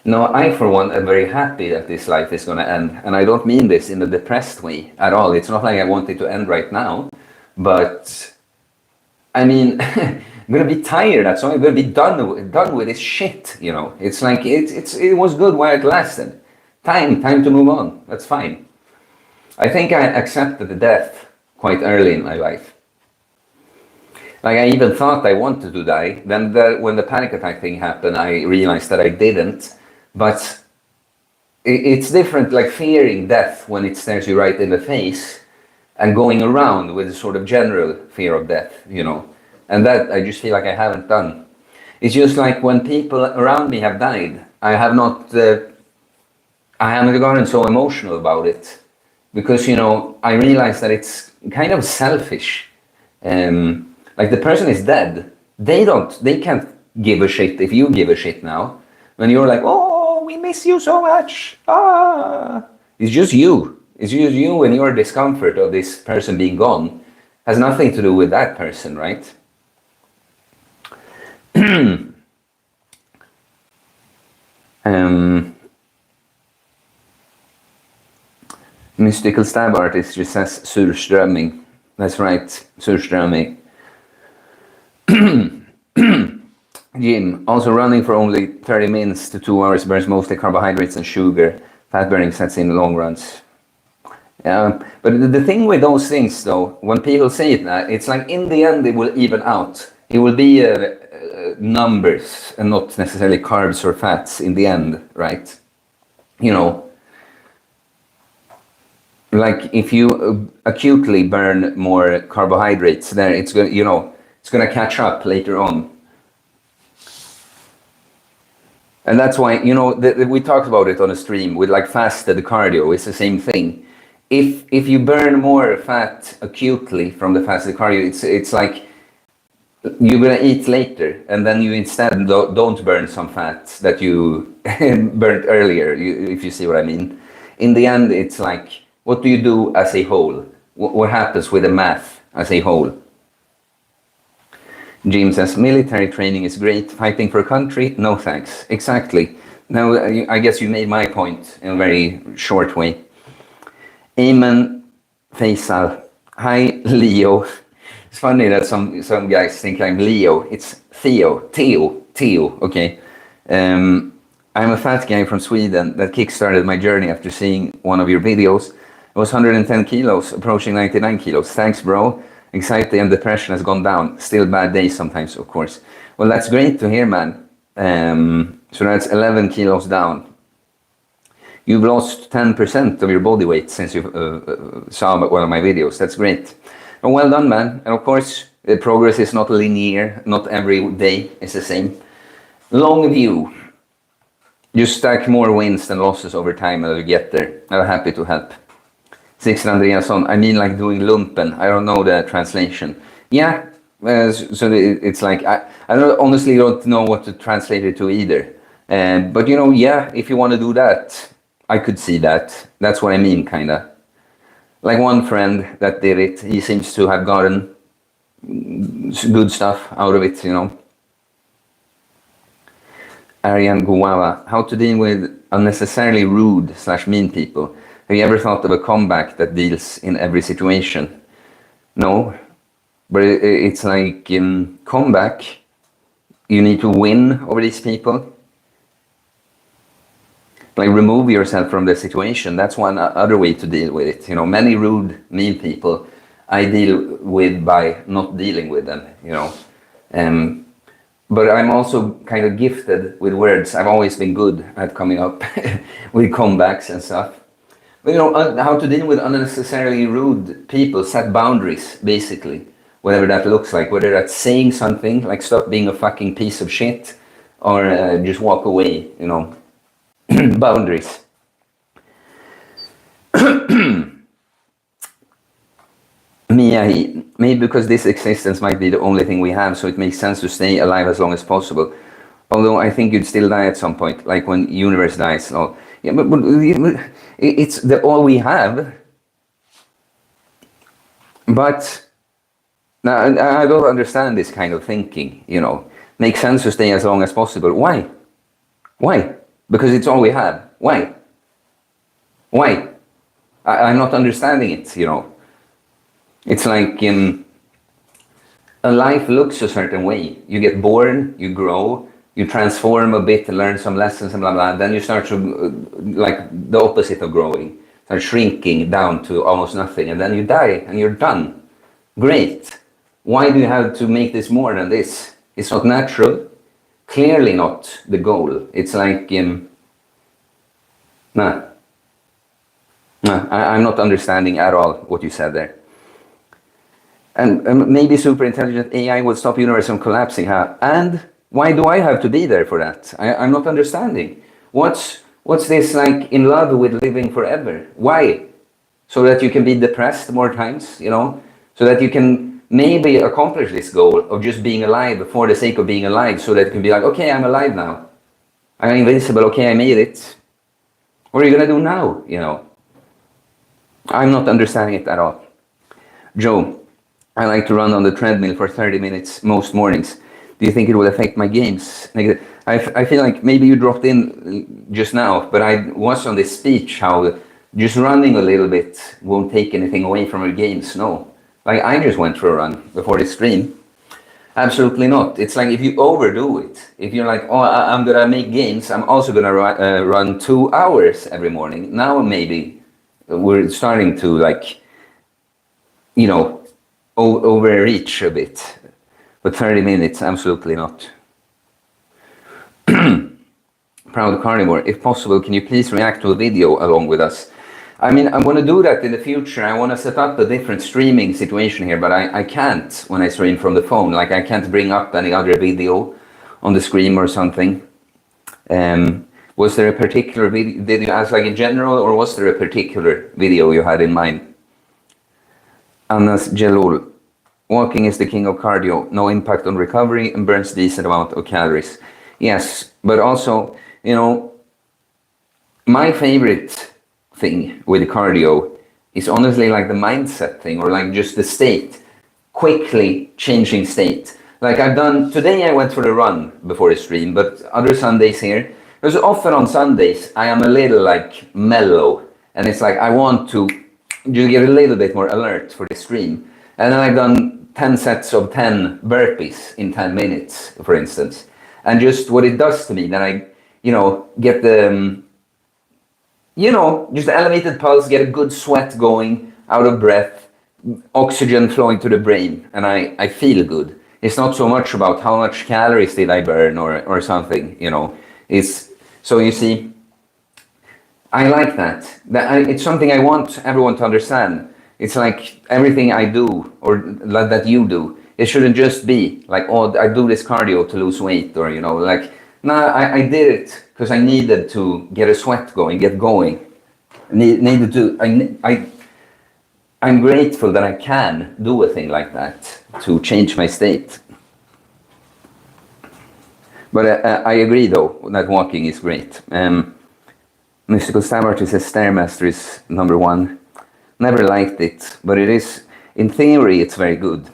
No, I for one am very happy that this life is going to end. And I don't mean this in a depressed way at all. It's not like I want it to end right now. But, I mean, I'm going to be tired. That's all. I'm going to be done with this shit, you know. It's like, it was good while it lasted. Time to move on. That's fine. I think I accepted the death quite early in my life. Like, I even thought I wanted to die. Then when the panic attack thing happened, I realized that I didn't. But it's different, like fearing death when it stares you right in the face, and going around with a sort of general fear of death, you know. And that I just feel like I haven't done. It's just like when people around me have died, I haven't gotten so emotional about it, because, you know, I realize that it's kind of selfish. Like the person is dead. They can't give a shit if you give a shit now. When you're like, oh, we miss you so much. Ah, it's just you. It's just you and your discomfort of this person being gone. Has nothing to do with that person, right? Mystical stab artist just says surströmming. That's right, surströmming. Jim, also running for only 30 minutes to 2 hours burns mostly carbohydrates and sugar. Fat burning sets in long runs. Yeah, but the thing with those things, though, when people say it, it's like in the end it will even out. It will be numbers and not necessarily carbs or fats in the end, right? You know, like if you acutely burn more carbohydrates, then it's going, you know, it's going to catch up later on. And that's why, you know, we talked about it on a stream with like fasted cardio. It's the same thing. If you burn more fat acutely from the fasted cardio, it's like you're gonna eat later, and then you instead don't burn some fat that you burnt earlier. If you see what I mean. In the end, it's like, what do you do as a whole? What happens with the math as a whole? Jim says, military training is great. Fighting for a country? No thanks. Exactly. Now, I guess you made my point in a very short way. Amen, Faisal. Hi, Leo. It's funny that some guys think I'm Leo. It's Theo. Okay. I'm a fat guy from Sweden that kickstarted my journey after seeing one of your videos. I was 110 kilos, approaching 99 kilos. Thanks, bro. Anxiety and depression has gone down. Still bad days sometimes, of course. Well, that's great to hear, man. So that's 11 kilos down. You've lost 10% of your body weight since you saw one of my videos. That's great. And well done, man. And of course, the progress is not linear. Not every day is the same. Long view. You stack more wins than losses over time and you get there. I'm happy to help. Sixten Andreasson, I mean like doing lumpen. I don't know the translation. Yeah, so it's like, I honestly don't know what to translate it to either. But you know, yeah, if you want to do that, I could see that. That's what I mean, kind of. Like one friend that did it, he seems to have gotten good stuff out of it, you know. Ariane Guava, how to deal with unnecessarily rude / mean people. Have you ever thought of a comeback that deals in every situation? No, but it's like in comeback, you need to win over these people. Like remove yourself from the situation. That's one other way to deal with it. You know, many rude, mean people I deal with by not dealing with them, you know. But I'm also kind of gifted with words. I've always been good at coming up with comebacks and stuff. But you know, how to deal with unnecessarily rude people, set boundaries, basically. Whatever that looks like, whether that's saying something, like stop being a fucking piece of shit, or just walk away, you know. Boundaries. Mia, maybe because this existence might be the only thing we have, so it makes sense to stay alive as long as possible. Although I think you'd still die at some point, like when universe dies. Oh, yeah, but it's the all we have. But now I don't understand this kind of thinking. You know, makes sense to stay as long as possible. Why? Why? Because it's all we have. Why? Why? I'm not understanding it. You know, it's like a life looks a certain way. You get born, you grow. You transform a bit and learn some lessons and blah, blah. Then you start to, like the opposite of growing, start shrinking down to almost nothing. And then you die and you're done. Great. Why do you have to make this more than this? It's not natural. Clearly not the goal. It's like, you No, no, I'm not understanding at all what you said there. And maybe super intelligent AI will stop universe from collapsing. Huh? And why do I have to be there for that? I'm not understanding. What's this like in love with living forever? Why? So that you can be depressed more times, you know? So that you can maybe accomplish this goal of just being alive for the sake of being alive, so that you can be like, okay, I'm alive now. I'm invincible, okay, I made it. What are you gonna do now, you know? I'm not understanding it at all. Joe, I like to run on the treadmill for 30 minutes most mornings. Do you think it will affect my games? I feel like maybe you dropped in just now, but I was on this speech how just running a little bit won't take anything away from your games. No. Like I just went for a run before the stream. Absolutely not. It's like if you overdo it, if you're like, oh, I'm gonna make games, I'm also gonna run 2 hours every morning. Now maybe we're starting to like, you know, overreach a bit. But 30 minutes, absolutely not. Proud Carnivore, if possible, can you please react to a video along with us? I mean, I'm going to do that in the future. I want to set up a different streaming situation here, but I can't when I stream from the phone. Like, I can't bring up any other video on the screen or something. Was there a particular video, did you ask like in general, or was there a particular video you had in mind? Anas Jalul, walking is the king of cardio, no impact on recovery and burns decent amount of calories. Yes, but also, you know, my favorite thing with cardio is honestly like the mindset thing, or like just the state, quickly changing state. Like I've done, today I went for a run before the stream, but other Sundays here, because often on Sundays I am a little like mellow, and it's like I want to just get a little bit more alert for the stream. And then I've done 10 sets of 10 burpees in 10 minutes, for instance. And just what it does to me, that I, you know, get the, you know, just the elevated pulse, get a good sweat going, out of breath, oxygen flowing to the brain, and I feel good. It's not so much about how much calories did I burn or something, you know. It's, so you see, I like that. It's something I want everyone to understand. It's like everything I do, or that you do, it shouldn't just be like, oh, I do this cardio to lose weight, or, you know, like, no, I did it because I needed to get a sweat going, get going. Needed to, I'm grateful that I can do a thing like that to change my state. But I agree, though, that walking is great. Mystical Stab Artist says Stairmaster is #1. Never liked it, but it is, in theory, it's very good.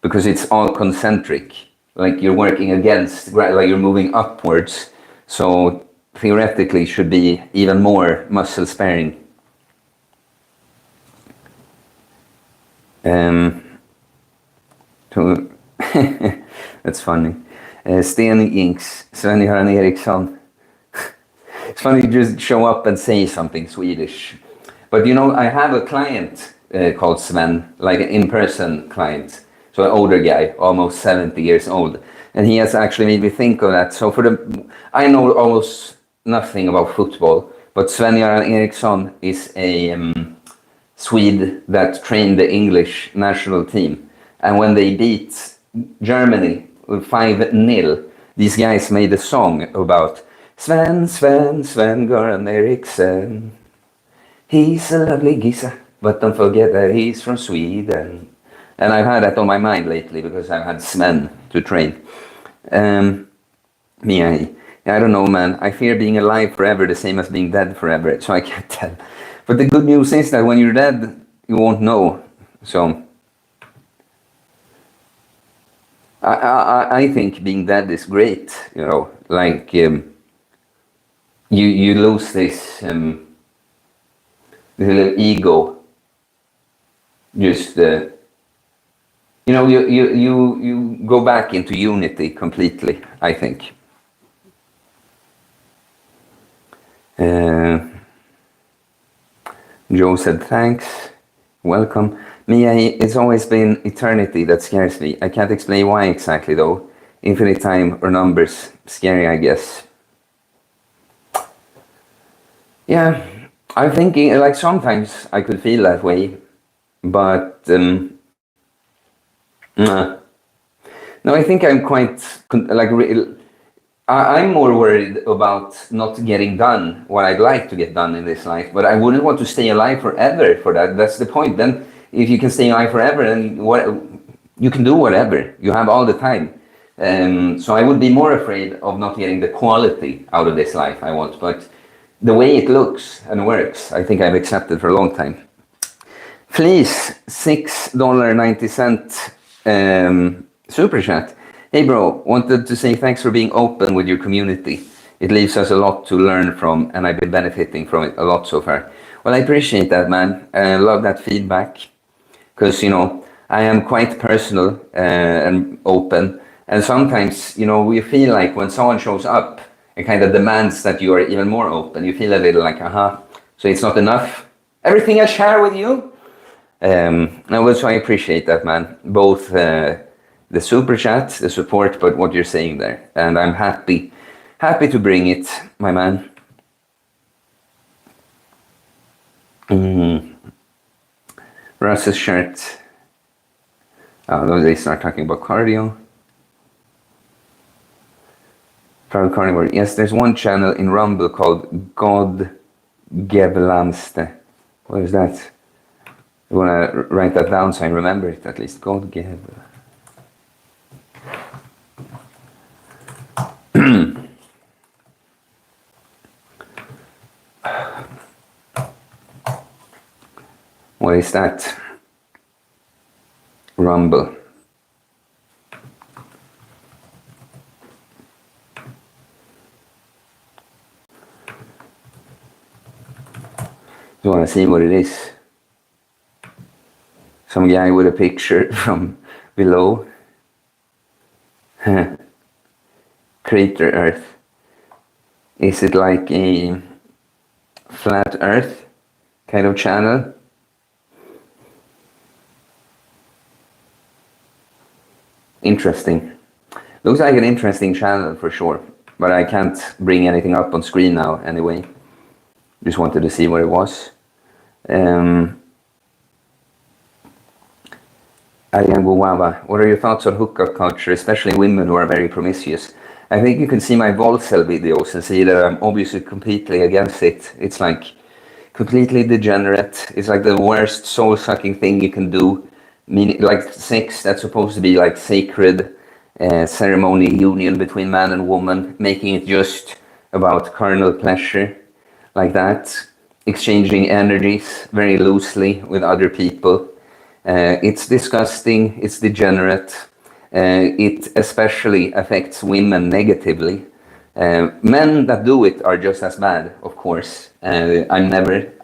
Because it's all concentric. Like you're working against, like you're moving upwards. So theoretically it should be even more muscle sparing. That's funny. Sten Inks, Sven-Göran Eriksson. It's funny to just show up and say something Swedish. But you know, I have a client called Sven, like an in-person client. So an older guy, almost 70 years old. And he has actually made me think of that. So I know almost nothing about football, but Sven-Göran Eriksson is a Swede that trained the English national team. And when they beat Germany with 5-0, these guys made a song about Sven-Göran Eriksson. He's a lovely geezer, but don't forget that he's from Sweden. And I've had that on my mind lately because I've had Sven to train. I don't know, man. I fear being alive forever the same as being dead forever, so I can't tell. But the good news is that when you're dead, you won't know. So I think being dead is great, you know. Like you lose this little ego. Just you know, you go back into unity completely, I think. Joe said thanks, welcome. Mia, it's always been eternity that scares me. I can't explain why exactly though. Infinite time or numbers, scary I guess. Yeah, I'm thinking like sometimes I could feel that way, but nah. No, I think I'm quite like I'm more worried about not getting done what I'd like to get done in this life, but I wouldn't want to stay alive forever for that. That's the point. Then, if you can stay alive forever, then what you can do whatever you have all the time. So I would be more afraid of not getting the quality out of this life I want. But the way it looks and works, I think I've accepted for a long time. Please, $6.90 super chat. Hey bro, wanted to say thanks for being open with your community. It leaves us a lot to learn from, and I've been benefiting from it a lot so far. Well, I appreciate that, man. I love that feedback because, I am quite personal and open. And sometimes, we feel like when someone shows up and kind of demands that you are even more open, you feel a little like, so it's not enough. Everything I share with you. So I appreciate that, man. Both the super chat, the support, but what you're saying there. And I'm happy to bring it, my man. Russ's shirt. Oh, they start talking about cardio. Proud carnivore. Yes, there's one channel in Rumble called God Geblamste. What is that? I want to write that down so I remember it at least. God Geb. What is that? Rumble. You want to see what it is? Some guy with a picture from below. Crater Earth. Is it like a flat Earth kind of channel? Interesting. Looks like an interesting channel for sure, but I can't bring anything up on screen now anyway. Just wanted to see what it was. What are your thoughts on hookup culture, especially women who are very promiscuous? I think you can see my Volcel videos and see that I'm obviously completely against it. It's like completely degenerate. It's like the worst soul-sucking thing you can do. Meaning, like sex that's supposed to be like sacred ceremony union between man and woman, making it just about carnal pleasure, like that, exchanging energies very loosely with other people. It's disgusting, it's degenerate, it especially affects women negatively. Men that do it are just as bad, of course. I'm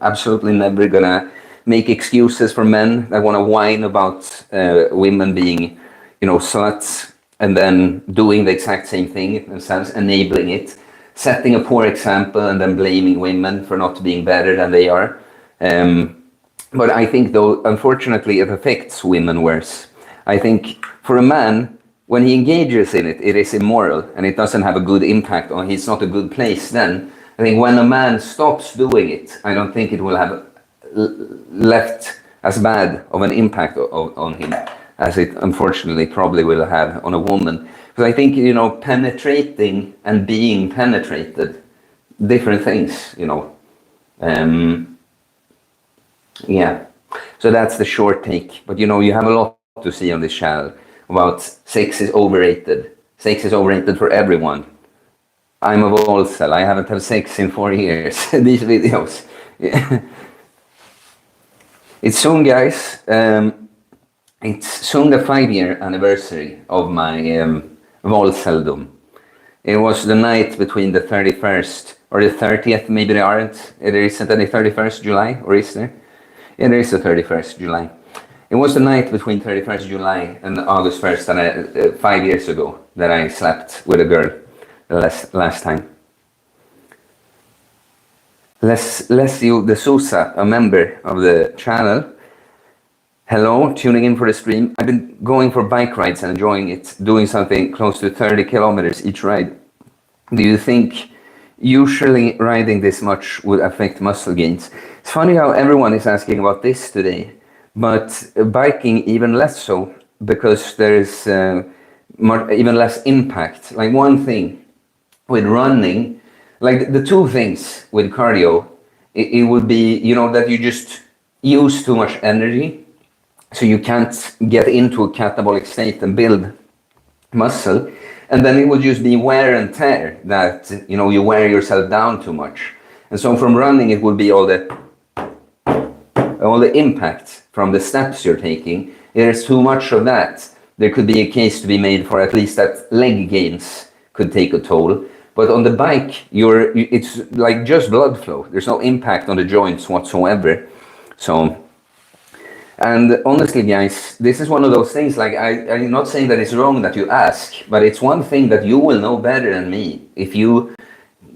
absolutely never gonna make excuses for men that want to whine about women being, sluts, and then doing the exact same thing in a sense, enabling it, setting a poor example, and then blaming women for not being better than they are. But I think, though, unfortunately, it affects women worse. I think for a man, when he engages in it, it is immoral and it doesn't have a good impact on. He's not a good place then. I think when a man stops doing it, I don't think it will have left as bad of an impact on him as it unfortunately probably will have on a woman. Because I think, penetrating and being penetrated, different things, yeah. So that's the short take. But, you have a lot to see on this channel about sex is overrated. Sex is overrated for everyone. I'm a Volcel. I haven't had sex in 4 years. These videos. Yeah. It's soon, guys. It's soon the 5-year anniversary of my Volceldom. It was the night between the 31st or the 30th, maybe they aren't. There isn't any 31st July, or is there? Yeah, there is a 31st July. It was the night between 31st July and August 1st, and 5 years ago, that I slept with a girl last time. Leslie De Sousa, a member of the channel. Hello, tuning in for the stream. I've been going for bike rides and enjoying it, doing something close to 30 kilometers each ride. Do you think Usually riding this much would affect muscle gains. It's funny how everyone is asking about this today, but biking even less so, because there's even less impact. Like one thing with running, like the two things with cardio, it would be, you know, that you just use too much energy, so you can't get into a catabolic state and build muscle. And then it would just be wear and tear, that, you know, you wear yourself down too much. And so from running, it would be all the impact from the steps you're taking. There's too much of that. There could be a case to be made for at least that leg gains could take a toll. But on the bike, it's like just blood flow. There's no impact on the joints whatsoever. So, and honestly, guys, this is one of those things, like, I'm not saying that it's wrong that you ask, but it's one thing that you will know better than me. If you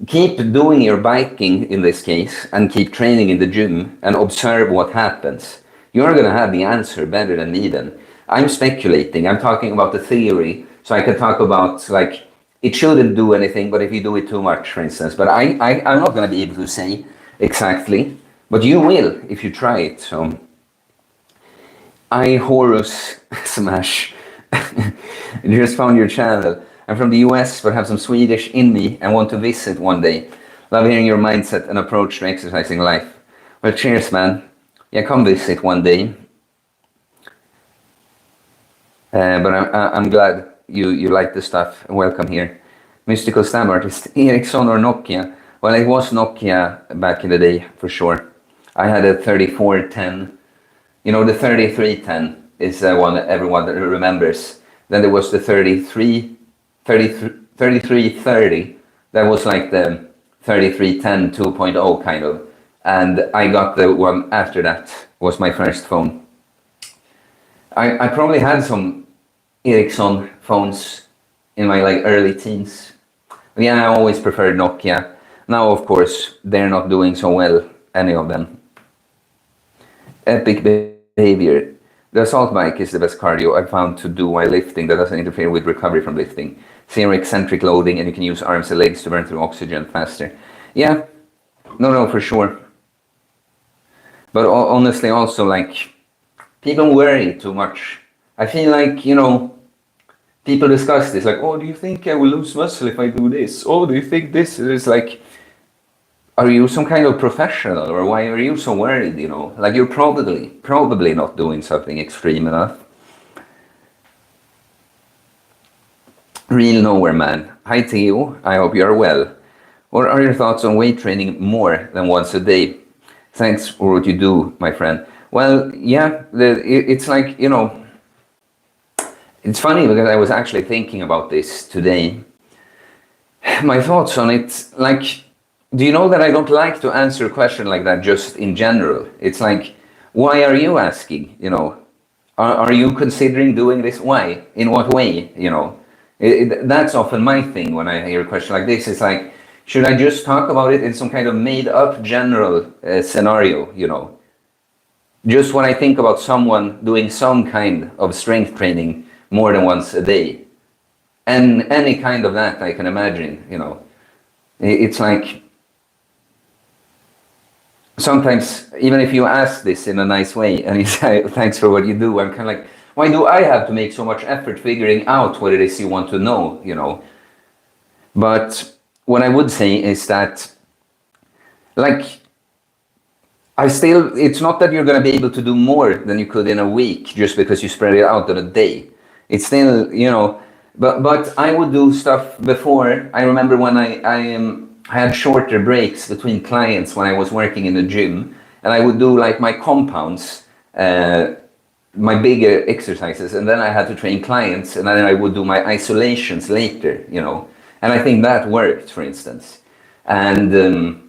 keep doing your biking, in this case, and keep training in the gym and observe what happens, you're going to have the answer better than me then. I'm speculating. I'm talking about the theory, so I can talk about, like, it shouldn't do anything, but if you do it too much, for instance. But I'm not going to be able to say exactly, but you will if you try it. So, I Horus Smash. You just found your channel. I'm from the US, but have some Swedish in me and want to visit one day. Love hearing your mindset and approach to exercising life. Well, cheers, man. Yeah, come visit one day. But I'm glad you like the stuff. Welcome here. Mystical Stab Artist, Ericsson or Nokia? Well, it was Nokia back in the day, for sure. I had a 3410. You know, the 3310 is one that everyone remembers. Then there was the 3330. That was like the 3310 2.0 kind of. And I got the one after that, was my first phone. I probably had some Ericsson phones in my like early teens. Yeah, I always preferred Nokia. Now, of course, they're not doing so well, any of them. Epic behavior. The assault bike is the best cardio I've found to do while lifting that doesn't interfere with recovery from lifting. Zero eccentric loading, and you can use arms and legs to burn through oxygen faster. Yeah, no, for sure. But honestly, also, like, people worry too much. I feel like, you know, people discuss this, like, oh, do you think I will lose muscle if I do this? Oh, do you think this? It's like, are you some kind of professional, or why are you so worried, you know? Like, you're probably not doing something extreme enough. Real nowhere man. Hi Theo, I hope you are well. What are your thoughts on weight training more than once a day? Thanks for what you do, my friend. Well, yeah, it's like, you know, it's funny because I was actually thinking about this today. My thoughts on it, like, do you know that I don't like to answer a question like that just in general? It's like, why are you asking, you know? Are you considering doing this? Why? In what way, you know? That's often my thing when I hear a question like this. It's like, should I just talk about it in some kind of made-up general scenario, you know? Just when I think about someone doing some kind of strength training more than once a day. And any kind of that I can imagine, you know. It's like, sometimes, even if you ask this in a nice way and you say, thanks for what you do, I'm kind of like, why do I have to make so much effort figuring out what it is you want to know, you know? But what I would say is that, like, it's not that you're going to be able to do more than you could in a week just because you spread it out on a day. It's still, you know, but I would do stuff before. I remember when I had shorter breaks between clients when I was working in the gym, and I would do like my compounds, my bigger exercises, and then I had to train clients, and then I would do my isolations later, you know. And I think that worked, for instance. And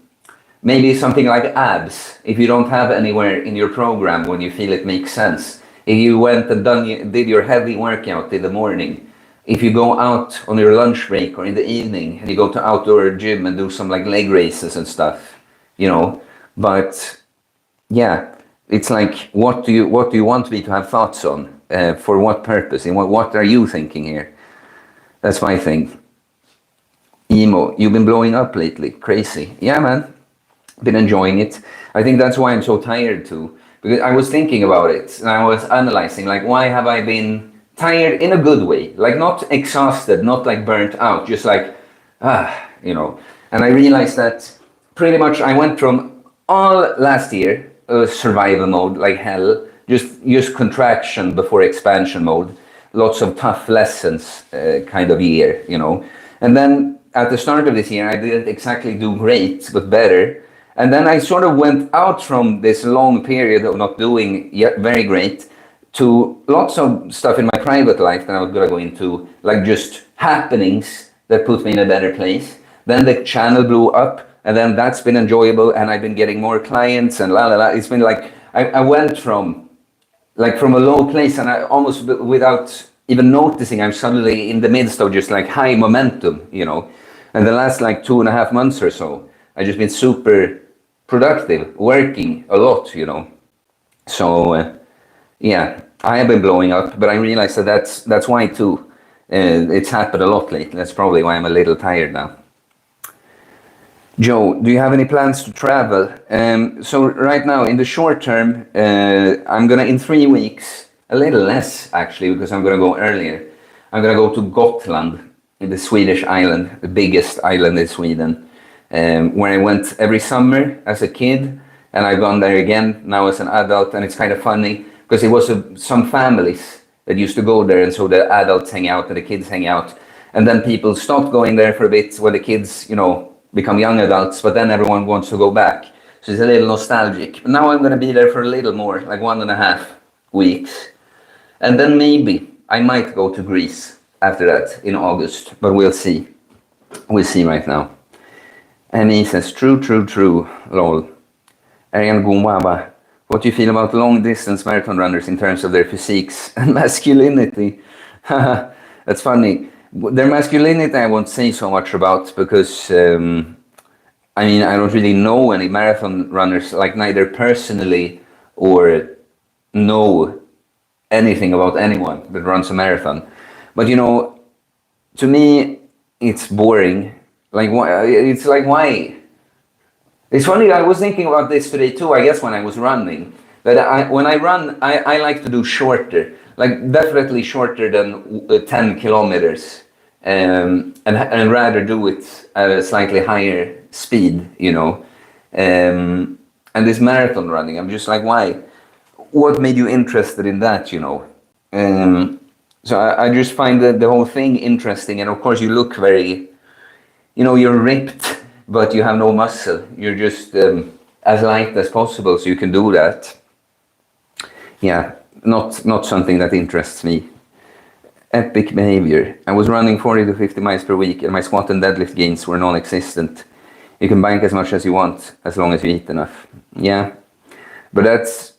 maybe something like abs, if you don't have anywhere in your program when you feel it makes sense. If you went and did your heavy workout in the morning, if you go out on your lunch break or in the evening and you go to outdoor gym and do some like leg races and stuff, you know. But yeah, it's like, what do you want me to have thoughts on? For what purpose? And what are you thinking here? That's my thing. Emo, you've been blowing up lately. Crazy. Yeah, man. Been enjoying it. I think that's why I'm so tired too. Because I was thinking about it and I was analyzing, like, why have I been tired in a good way? Like, not exhausted, not like burnt out, just like, you know. And I realized that pretty much I went from all last year, survival mode, like hell, just contraction before expansion mode, lots of tough lessons kind of year, you know. And then at the start of this year, I didn't exactly do great, but better. And then I sort of went out from this long period of not doing yet very great to lots of stuff in my private life that I was gonna go into, like just happenings that put me in a better place. Then the channel blew up, and then that's been enjoyable, and I've been getting more clients and la la la. It's been like I went from a low place, and I almost without even noticing, I'm suddenly in the midst of just like high momentum, you know. And the last like 2.5 months or so, I've just been super productive, working a lot, you know. So yeah, I have been blowing up, but I realized that that's why too. It's happened a lot lately. That's probably why I'm a little tired now. Joe, do you have any plans to travel? So right now, in the short term, I'm gonna, in 3 weeks, a little less actually, because I'm gonna go earlier. I'm gonna go to Gotland, in the Swedish island, the biggest island in Sweden, where I went every summer as a kid, and I've gone there again now as an adult, and it's kind of funny, because it was some families that used to go there, and so the adults hang out and the kids hang out, and then people stopped going there for a bit when the kids, you know, become young adults, but then everyone wants to go back. So it's a little nostalgic. But now I'm going to be there for a little more, like 1.5 weeks. And then maybe I might go to Greece after that in August, but we'll see. We'll see right now. And he says, true, lol. Ariane Gumwaba, what do you feel about long distance marathon runners in terms of their physiques and masculinity? That's funny. Their masculinity I won't say so much about, because I mean, I don't really know any marathon runners, like neither personally or know anything about anyone that runs a marathon. But you know, to me, it's boring. Like, why? It's like, why? It's funny, I was thinking about this today too, I guess when I was running, that when I run, I like to do shorter, like definitely shorter than 10 kilometers, and rather do it at a slightly higher speed, you know. And this marathon running, I'm just like, why? What made you interested in that, you know? So I just find the whole thing interesting, and of course you look very, you know, you're ripped, but you have no muscle. You're just as light as possible, so you can do that. Yeah, not something that interests me. Epic behavior. I was running 40 to 50 miles per week, and my squat and deadlift gains were non-existent. You can bank as much as you want, as long as you eat enough. Yeah, but that's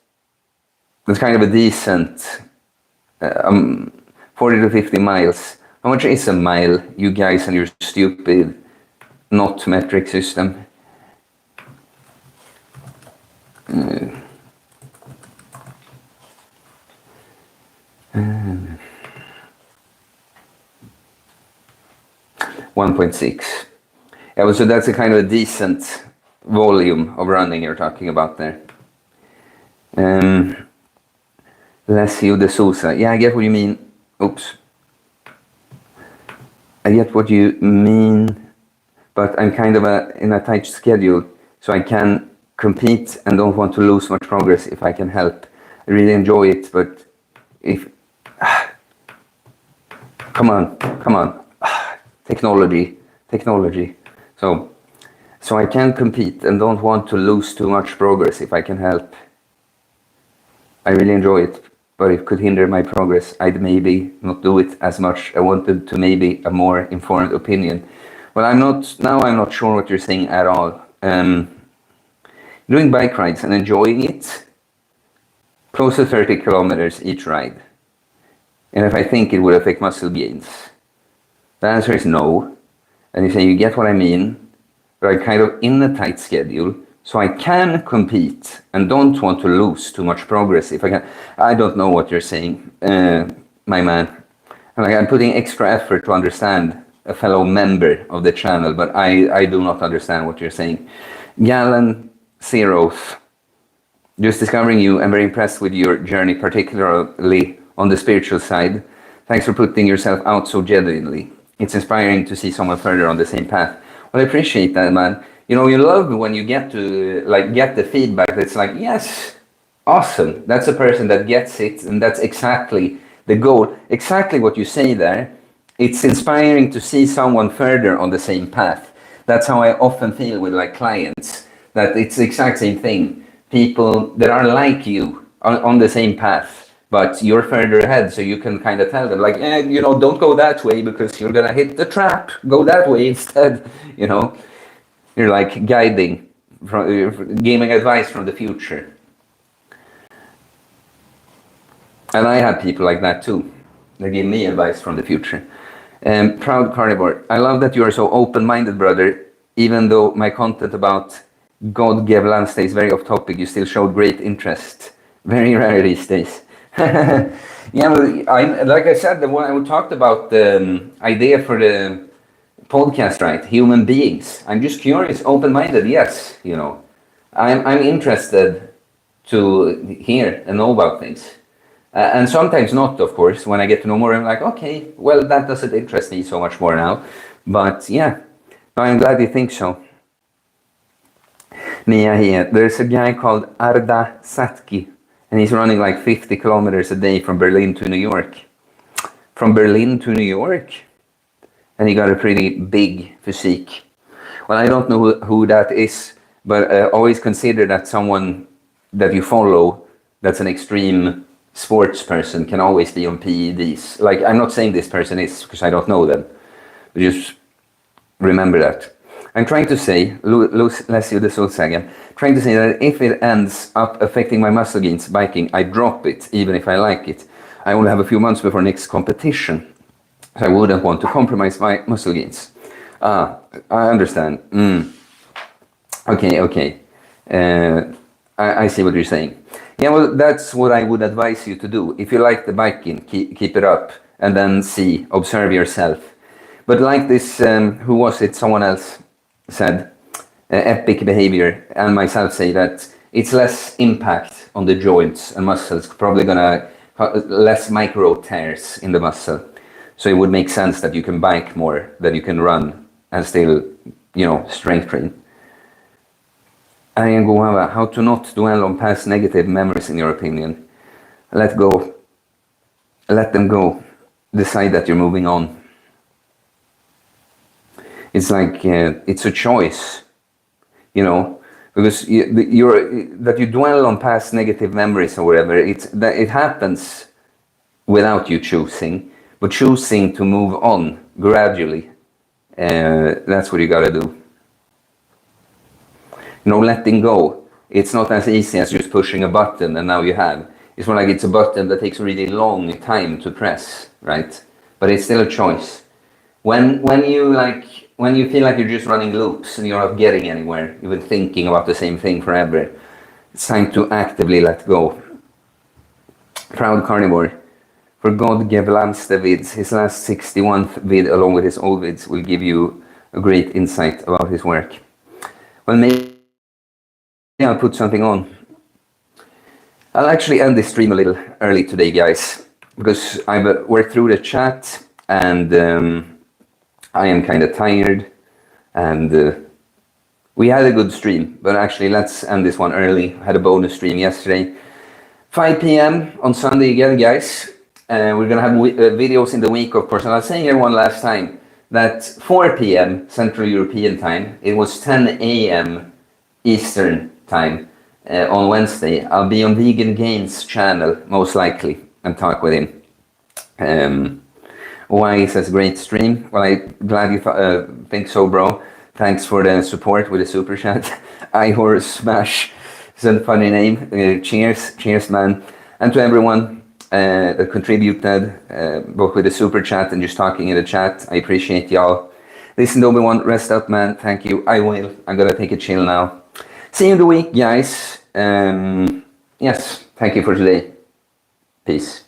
kind of a decent 40 to 50 miles. How much is a mile, you guys and your stupid not metric system? 1.6. Yeah, so that's a kind of a decent volume of running you're talking about there. Lesio de Sousa. Yeah, I get what you mean. Oops. I get what you mean, but I'm kind of in a tight schedule, so I can compete and don't want to lose much progress if I can help. I really enjoy it, but if... Come on. Technology. So I can compete and don't want to lose too much progress if I can help. I really enjoy it, but it could hinder my progress. I'd maybe not do it as much. I wanted to maybe a more informed opinion. Well, I'm not sure what you're saying at all. Doing bike rides and enjoying it, close to 30 kilometers each ride. And if I think it would affect muscle gains, the answer is no. And you say, you get what I mean, but I'm kind of in a tight schedule, so I can compete and don't want to lose too much progress if I can. I don't know what you're saying, my man. I'm putting extra effort to understand a fellow member of the channel, but I do not understand what you're saying. Galen Zeroth, just discovering you. I'm very impressed with your journey, particularly on the spiritual side. Thanks for putting yourself out so genuinely. It's inspiring to see someone further on the same path. Well, I appreciate that, man. You know, you love when you get to get the feedback that's like, yes, awesome. That's a person that gets it, and that's exactly the goal. Exactly what you say there. It's inspiring to see someone further on the same path. That's how I often feel with like clients, that it's the exact same thing. People that are like you on the same path, but you're further ahead, so you can kind of tell them like, you know, don't go that way because you're gonna hit the trap. Go that way instead. You know, you're like guiding, giving advice from the future. And I have people like that too. They give me advice from the future. Proud Carnivore, I love that you are so open-minded, brother. Even though my content about God gave land stays very off topic, you still showed great interest. Very rare these days. Yeah, well, like I said, the one I talked about the idea for the podcast, right? Human beings. I'm just curious, open-minded. Yes, you know, I'm interested to hear and know about things, and sometimes not. Of course, when I get to know more, I'm like, okay, well, that doesn't interest me so much more now. But yeah, I'm glad you think so. Mia here. There's a guy called Arda Satki, and he's running like 50 kilometers a day from Berlin to New York. From Berlin to New York? And he got a pretty big physique. Well, I don't know who that is, but always consider that someone that you follow that's an extreme sports person can always be on PEDs. Like, I'm not saying this person is, because I don't know them. But just remember that. I'm trying to say, Leslie de Solsagan, trying to say that if it ends up affecting my muscle gains biking, I drop it, even if I like it. I only have a few months before next competition. So I wouldn't want to compromise my muscle gains. I understand. Okay. I see what you're saying. Yeah, well, that's what I would advise you to do. If you like the biking, keep it up, and then observe yourself. But like this, who was it? Someone else said, epic behavior, and myself say that it's less impact on the joints and muscles, probably gonna less micro tears in the muscle. So it would make sense that you can bike more than you can run and still, you know, strength train. How to not dwell on past negative memories in your opinion? Let go. Let them go. Decide that you're moving on. It's like, it's a choice, you know, because that you dwell on past negative memories or whatever, it happens without you choosing, but choosing to move on gradually, that's what you gotta do. You know, letting go, it's not as easy as just pushing a button and now you have. It's more like it's a button that takes a really long time to press, right? But it's still a choice. When you feel like you're just running loops and you're not getting anywhere, you've been thinking about the same thing forever, it's time to actively let go. Proud Carnivore, for God gave Lance the vids, his last 61th vid along with his old vids will give you a great insight about his work. Well, maybe I'll put something on. I'll actually end this stream a little early today, guys, because I've worked through the chat and I am kind of tired, and we had a good stream, but actually let's end this one early. I had a bonus stream yesterday, 5 p.m. on Sunday again, guys. We're gonna have videos in the week, of course, and I was saying here one last time that 4 p.m. Central European time, it was 10 a.m. Eastern time on Wednesday. I'll be on Vegan Gains channel, most likely, and talk with him. Why says great stream? Well, I'm glad you think so, bro. Thanks for the support with the super chat. iHorse Smash is a funny name. Cheers, man. And to everyone that contributed, both with the super chat and just talking in the chat. I appreciate y'all. Listen to Obi-Wan, rest up, man. Thank you. I will. I'm gonna take a chill now. See you in the week, guys. Yes, thank you for today. Peace.